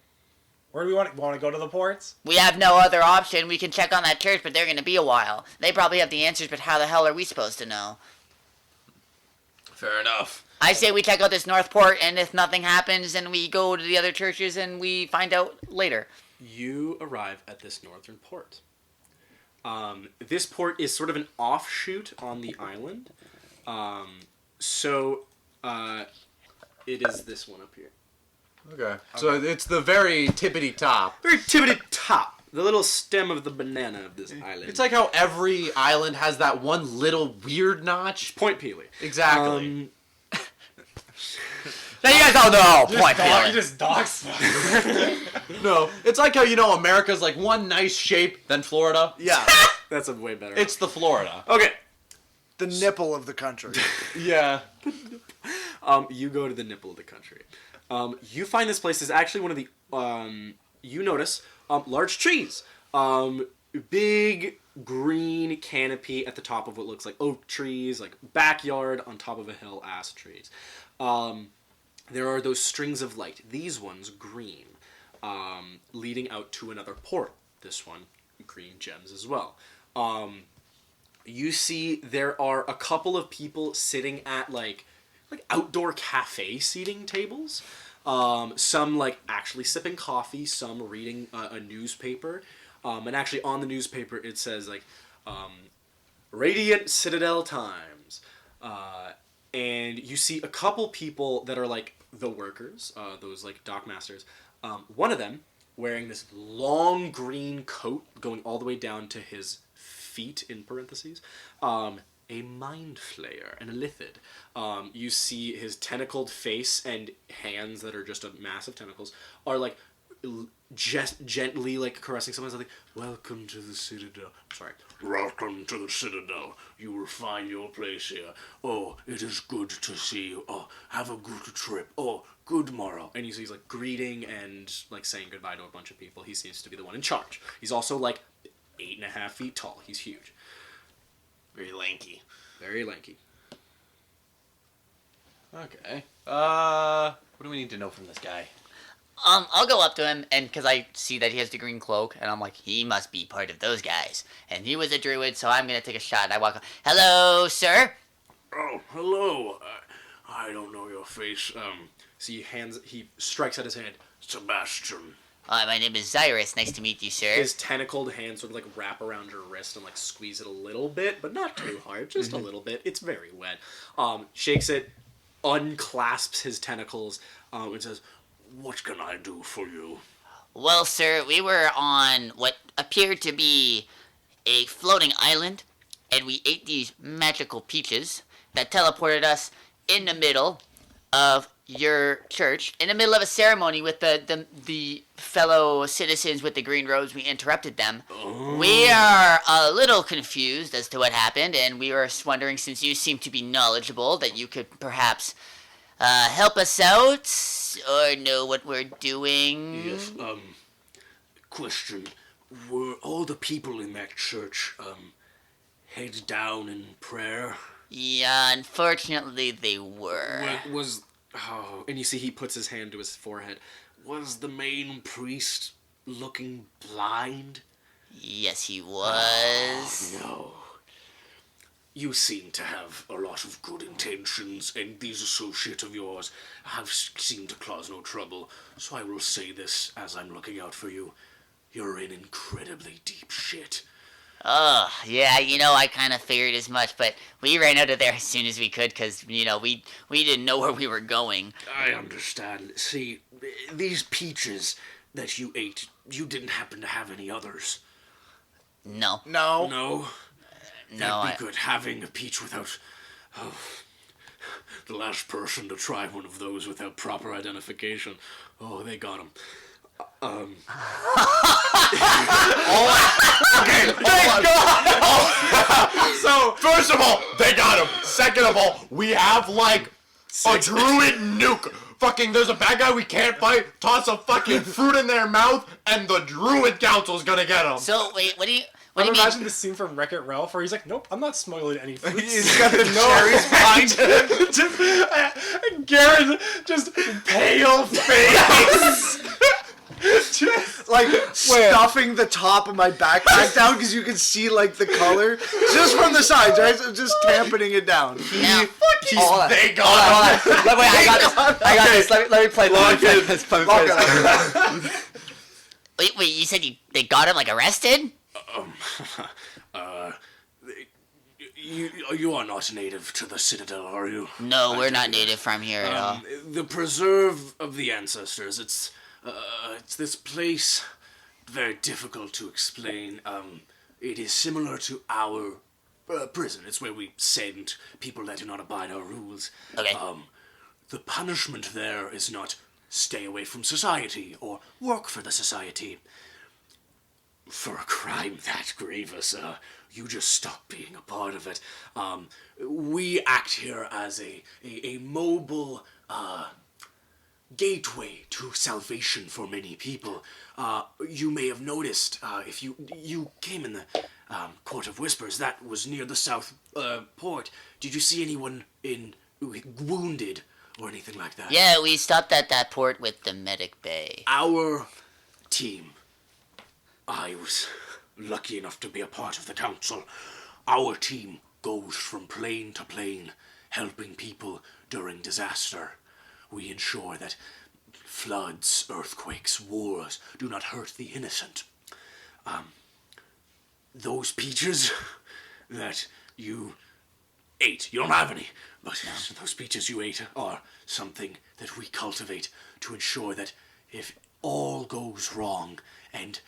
Where do we want to go to the ports? We have no other option. We can check on that church, but they're gonna be a while. They probably have the answers, but how the hell are we supposed to know? Fair enough. I say we check out this north port, and if nothing happens, then we go to the other churches and we find out later. You arrive at this northern port. This port is sort of an offshoot on the island. It is this one up here. Okay. So it's the very tippity top. Very tippity top. The little stem of the banana of this island. It's like how every island has that one little weird notch. Point Peely. Exactly. Now you guys all know point You feeling. just dogs. No, it's like how America's like one nice shape, then Florida. Yeah, That's a way better. It's the Florida. okay. the nipple of the country. Yeah. You go to the nipple of the country. You find this place is actually one of the. You notice large trees. Big green canopy at the top of what looks like oak trees, like backyard on top of a hill, ass trees. There are those strings of light. These ones green, leading out to another port. This one green gems as well. You see there are a couple of people sitting at like outdoor cafe seating tables. Some like actually sipping coffee, some reading a newspaper. And actually on the newspaper it says like Radiant Citadel Times. And you see a couple people that are like the workers, those like dockmasters. One of them wearing this long green coat going all the way down to his feet in parentheses. A mind flayer and a lithid. You see his tentacled face and hands that are just a massive tentacles are like just gently like caressing someone's like, welcome to the Citadel. Sorry. Welcome to the Citadel. You will find your place here. Oh, it is good to see you. Oh, have a good trip. Oh, good morrow. And he's like greeting and like saying goodbye to a bunch of people. He seems to be the one in charge. He's also like 8.5 feet tall. He's huge. Very lanky. Very lanky. Okay. What do we need to know from this guy? I'll go up to him, and because I see that he has the green cloak, and I'm like, he must be part of those guys. And he was a druid, so I'm gonna take a shot. I walk up, hello, sir? Oh, hello. I don't know your face. So he strikes at his hand. Sebastian. My name is Zyrus. Nice to meet you, sir. His tentacled hand sort of like wrap around your wrist and like squeeze it a little bit, but not too hard, just a little bit. It's very wet. Shakes it, unclasps his tentacles, and says, "What can I do for you?" Well, sir, we were on what appeared to be a floating island, and we ate these magical peaches that teleported us in the middle of your church, in the middle of a ceremony with the fellow citizens with the green robes. We interrupted them. Oh. We are a little confused as to what happened, and we were wondering, since you seem to be knowledgeable, that you could perhaps help us out or know what we're doing. Yes, question. Were all the people in that church, head down in prayer? Yeah, unfortunately they were. And you see he puts his hand to his forehead. Was the main priest looking blind? Yes, he was. No. You seem to have a lot of good intentions, and these associates of yours have seemed to cause no trouble. So I will say this as I'm looking out for you. You're in incredibly deep shit. Oh, yeah, I kind of figured as much, but we ran out of there as soon as we could because, we didn't know where we were going. I understand. See, these peaches that you ate, you didn't happen to have any others. No. No. No? No, That'd be good, having a peach without... Oh, the last person to try one of those without proper identification. Oh, they got him. So, first of all, they got him. Second of all, we have, like, a druid nuke. Fucking, there's a bad guy we can't fight, toss a fucking fruit in their mouth, and the druid council's gonna get him. So, wait, what do you I'm mean? imagining the scene from Wreck-It Ralph where he's like, nope, I'm not smuggling any fruits. He's got the cherries behind him. Garen, just pale face. Like stuffing the top of my backpack down because you can see like the color just from the sides, right? So just dampening it down. Now, They got him. Wait, I got this. Let me play this. wait, you said they got him, like, arrested? You are not native to the Citadel, are you? No, we're not native from here at all. The preserve of the ancestors. It's this place, very difficult to explain. It is similar to our prison. It's where we send people that do not abide our rules. Okay. The punishment there is not stay away from society or work for the society. For a crime that grievous, you just stop being a part of it. We act here as a mobile gateway to salvation for many people. You may have noticed, if you came in the Court of Whispers, that was near the south port. Did you see anyone wounded or anything like that? Yeah, we stopped at that port with the medic bay. Our team, I was lucky enough to be a part of the council. Our team goes from plane to plane, helping people during disaster. We ensure that floods, earthquakes, wars do not hurt the innocent. Those peaches that you ate, you don't have any, but those peaches you ate are something that we cultivate to ensure that if all goes wrong, and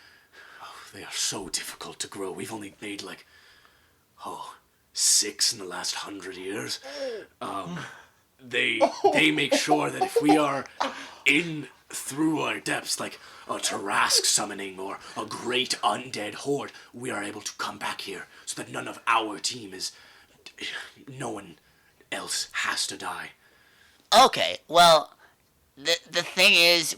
they are so difficult to grow. We've only made 6 in the last 100 years. They make sure that if we are in through our depths, like a Tarask summoning or a great undead horde, we are able to come back here so that none of our team no one else has to die. Okay, well, the thing is,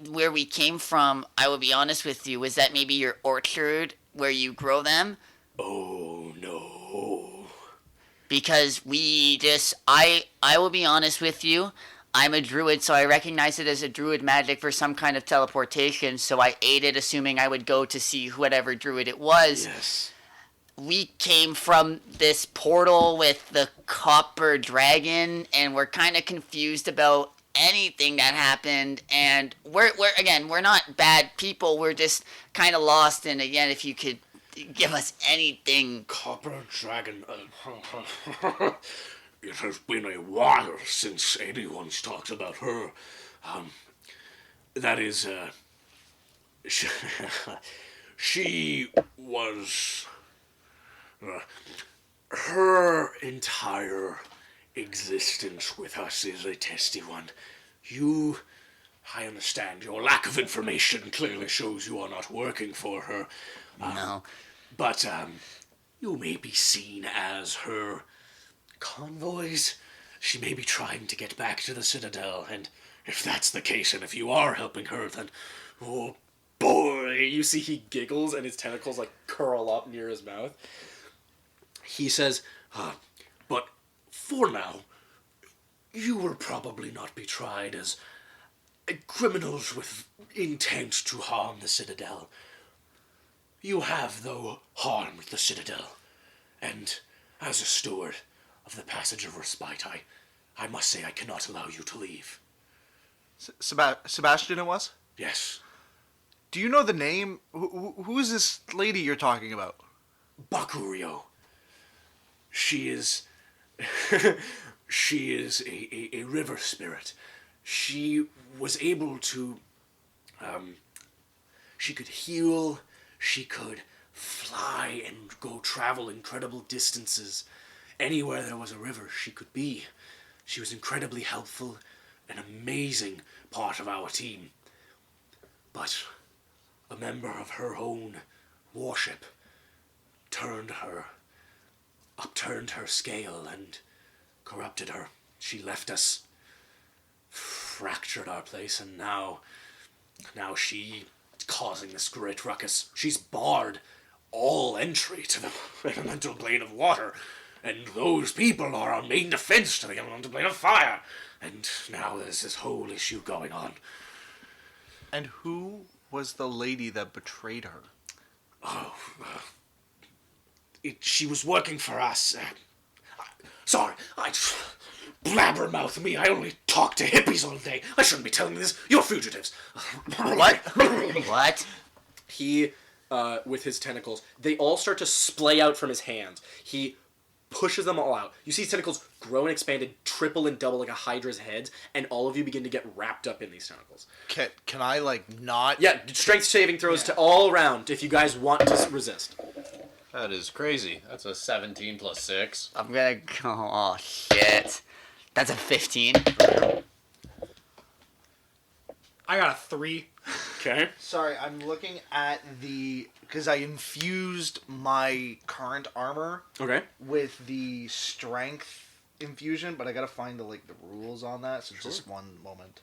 where we came from, I will be honest with you, was that maybe your orchard where you grow them? Oh no. Because I will be honest with you, I'm a druid, so I recognize it as a druid magic for some kind of teleportation, so I ate it assuming I would go to see whatever druid it was. Yes. we came from this portal with the copper dragon, and we're kind of confused about anything that happened. And we're not bad people. We're just kind of lost. And again, if you could give us anything. Copper Dragon. It has been a while since anyone's talked about her. That is, she was. Her entire existence with us is a testy one. I understand your lack of information clearly shows you are not working for her. No. But, you may be seen as her convoys. She may be trying to get back to the Citadel, and if that's the case, and if you are helping her, then, oh boy. You see he giggles and his tentacles like curl up near his mouth. He says, But for now, you will probably not be tried as criminals with intent to harm the Citadel. You have, though, harmed the Citadel, and as a steward of the Passage of Respite, I must say I cannot allow you to leave. Sebastian it was? Yes. Do you know the name? Who is this lady you're talking about? Bakurio. She is... she is a river spirit. She was able to... she could heal, she could fly and go travel incredible distances. Anywhere there was a river, she could be. She was incredibly helpful, an amazing part of our team. But a member of her own warship upturned her scale and corrupted her. She left us, fractured our place, and now she's causing this great ruckus. She's barred all entry to the elemental plane of water, and those people are our main defense to the elemental plane of fire. And now there's this whole issue going on. And who was the lady that betrayed her? She was working for us. Sorry, blabbermouth me. I only talk to hippies all day. I shouldn't be telling you this. You're fugitives. What? What? he, with his tentacles, they all start to splay out from his hands. He pushes them all out. You see his tentacles grow and expand and triple and double like a hydra's head, and all of you begin to get wrapped up in these tentacles. Can I, like, not... Yeah, strength saving throws to all around if you guys want to resist. That is crazy. That's a 17 plus 6. I'm gonna go. Oh, shit. That's a 15. I got a 3. Okay. Sorry, I'm looking at because I infused my current armor Okay. with the strength infusion, but I gotta find the rules on that, so just one moment.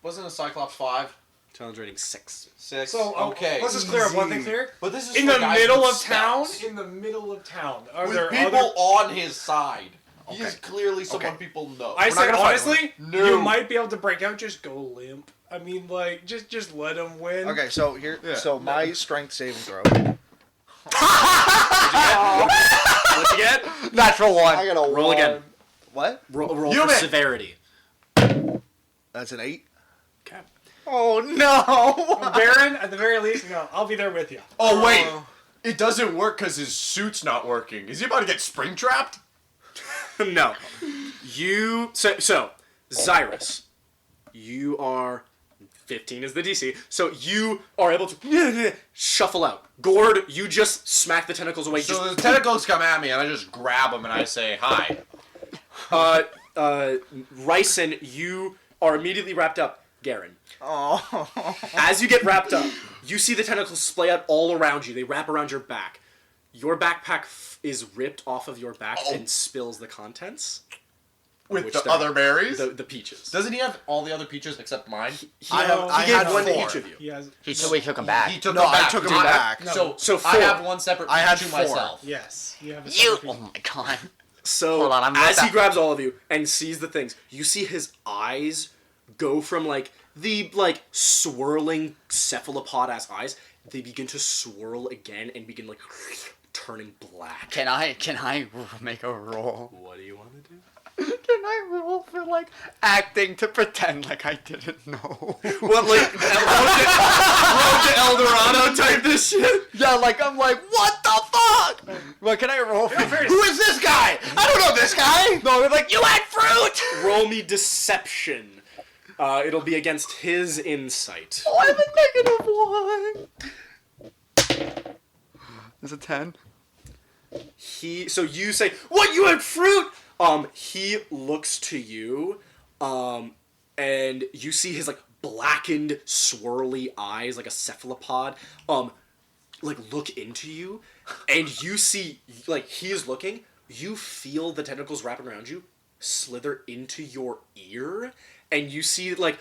Wasn't a Cyclops 5? Challenge rating 6. 6? So, okay. let's just clear up one thing here. But this is In for the guys middle with of town? spells. In the middle of town. Are With there people other... on his side. He Okay. is clearly someone Okay. people know. I not said, gonna fight honestly, No. you might be able to break out. Just go limp. I mean, like, just let him win. Okay, so my strength saving throw. What's you get? Natural 1. I got a Roll again. What? Roll You for make- severity. That's an 8. Okay. Oh no! Baron, at the very least, no, I'll be there with you. Oh, wait. It doesn't work because his suit's not working. Is he about to get spring trapped? No. You... So, Zyrus, you are... 15 is the DC. So you are able to shuffle out. Gord, you just smack the tentacles away. So the tentacles come at me, and I just grab them, and I say, hi. Ryson, you are immediately wrapped up. Garen. Oh. As you get wrapped up, you see the tentacles splay out all around you. They wrap around your back. Your backpack is ripped off of your back and spills the contents. With Which the they're- other berries? The peaches. Doesn't he have all the other peaches except mine? I He had gave one to 4. each of you. He has. So we took him back. He took No, them I back. took them I- back. So, So I four. have one separate I had to 4. myself. Yes, you have a You. separate- Oh my god. So, Hold on, I'm as with he that. grabs all of you and sees the things, you see his eyes go from, the, swirling cephalopod-ass eyes, they begin to swirl again and begin, turning black. Can I make a roll? What do you want to do? Can I roll for like acting to pretend like I didn't know? What, like, Road to El Dorado type this shit? Yeah, like I'm like, what the fuck? What can I roll for? Who is this guy? I don't know this guy. No, they're like, you had fruit. Roll me deception. It'll be against his insight. Oh, I have a -1. Is it 10? So you say, "What? You had fruit?" He looks to you, and you see his like blackened, swirly eyes, like a cephalopod, like look into you, and you see like he is looking. You feel the tentacles wrapping around you, slither into your ear, and you see like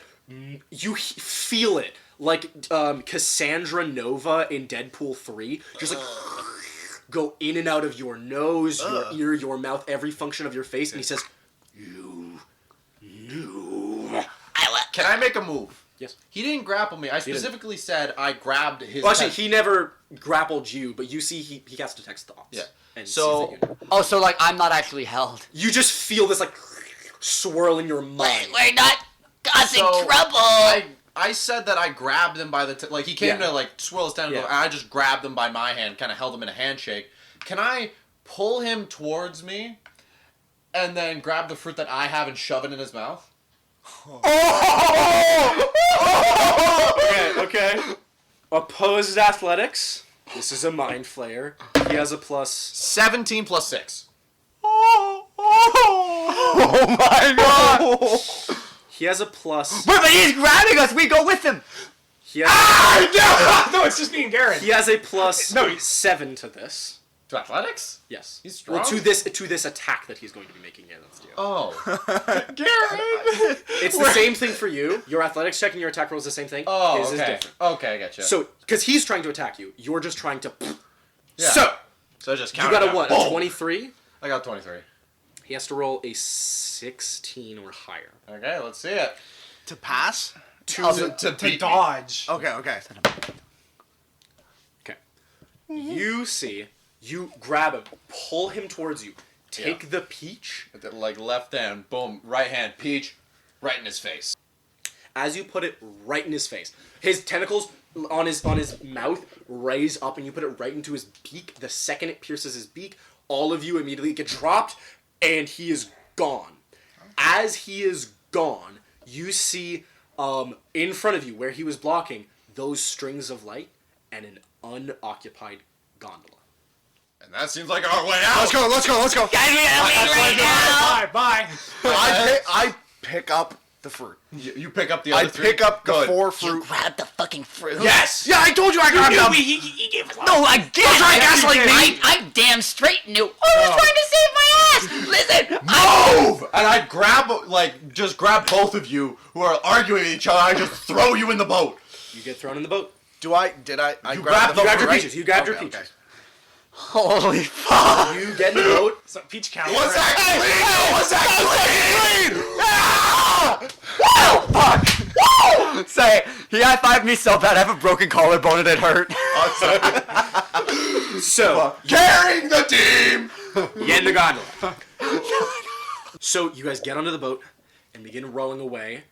feel it like Cassandra Nova in Deadpool 3, just like. Go in and out of your nose, your ear, your mouth, every function of your face, and he says, "You knew." Can I make a move? Yes. He didn't grapple me. I specifically said I grabbed his. Well, actually, he never grappled you, but you see he casts detect thoughts. Yeah. And So- sees that you know. Oh, so like I'm not actually held. You just feel this like swirl in your mind. We're not causing So, trouble. I said that I grabbed him by the like he came Yeah. to like swirl his tentacle Yeah. and I just grabbed him by my hand, kind of held him in a handshake. Can I pull him towards me and then grab the fruit that I have and shove it in his mouth? Okay. Opposed athletics. This is a mind flayer. He has a plus. 17 plus 6. Oh my god! He has a plus. But he's grabbing us. We go with him. He has, No, it's just me and Garen. he has a plus No. 7 to this. To athletics? Yes. He's strong. Well, to this attack that he's going to be making against you. Oh. Garen. It's the same thing for you. Your athletics check and your attack roll is the same thing. Oh, His okay. is different. Okay, I gotcha. So, because he's trying to attack you, you're just trying to. Yeah. So, So just you count got it a out. what? Boom. A 23? I got 23. He has to roll a 16 or higher. Okay, let's see it. To pass? To beat me. dodge. Okay. Okay. You see, you grab him, pull him towards you, take the peach. With the, like left hand, boom, right hand, peach, right in his face. As you put it right in his face, his tentacles on his mouth raise up, and you put it right into his beak. The second it pierces his beak, all of you immediately get dropped, and he is gone. As he is gone, you see in front of you, where he was blocking, those strings of light and an unoccupied gondola. And that seems like our way out. Let's go. Guys, we gotta leave right now. Bye. I pick up the fruit. You pick up the I other three? pick up the Good. 4 You fruit. grabbed the fucking fruit. Yes! Yeah, I told you I grabbed them. He gave us no, I did. try to gaslight me. I damn straight knew. I was trying to save my ass. Listen, Move! And I grab, just grab both of you who are arguing with each other. I just throw you in the boat. You get thrown in the boat. Did I You grabbed grabbed the You grabbed your right? peaches. You grabbed your peaches. Holy fuck! You get in the boat. So Peach count. What's that clean? What's that clean? Oh fuck! Woo! Say, he high-fived me so bad I have a broken collarbone and it hurt. So, Carrying the team! you get in the gondola. So, you guys get onto the boat and begin rowing away,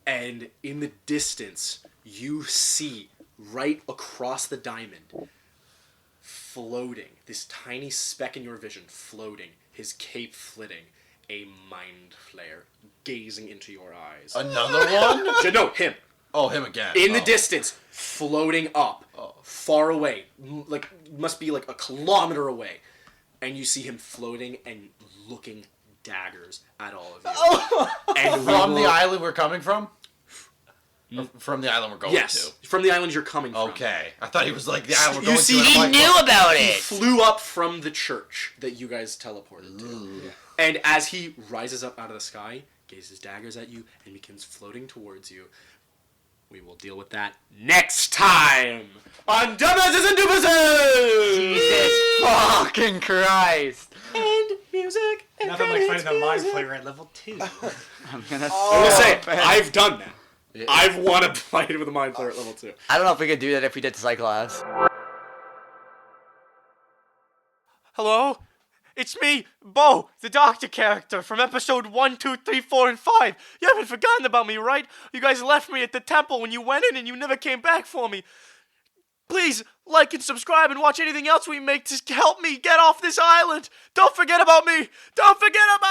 and in the distance, you see right across the diamond, floating, this tiny speck in your vision, floating, his cape flitting, a mind flare gazing into your eyes. Another one? No, him. Oh, him again. In the distance, floating up, far away, like must be like a kilometer away, and you see him floating and looking daggers at all of you. And From the island we're coming from? Or from the island we're going yes, from the island you're coming to? from. Okay. I thought he was like the island we're You going see, to. and he I'm like, knew about He it. flew up from the church that you guys teleported to, and as he rises up out of the sky, gazes daggers at you, and begins floating towards you. We will deal with that next time on Dummies and Doofuses! Jesus fucking Christ! And music and Nothing like credits, fighting the mind music. player at level 2. I'm gonna. I will say, man. I've done that. Yeah. I've won a fight with a mind player at level 2. I don't know if we could do that if we did Cyclops. Hello? It's me, Bo, the doctor character from episode 1, 2, 3, 4, and 5. You haven't forgotten about me, right? You guys left me at the temple when you went in and you never came back for me. Please like and subscribe and watch anything else we make to help me get off this island. Don't forget about me. Don't forget about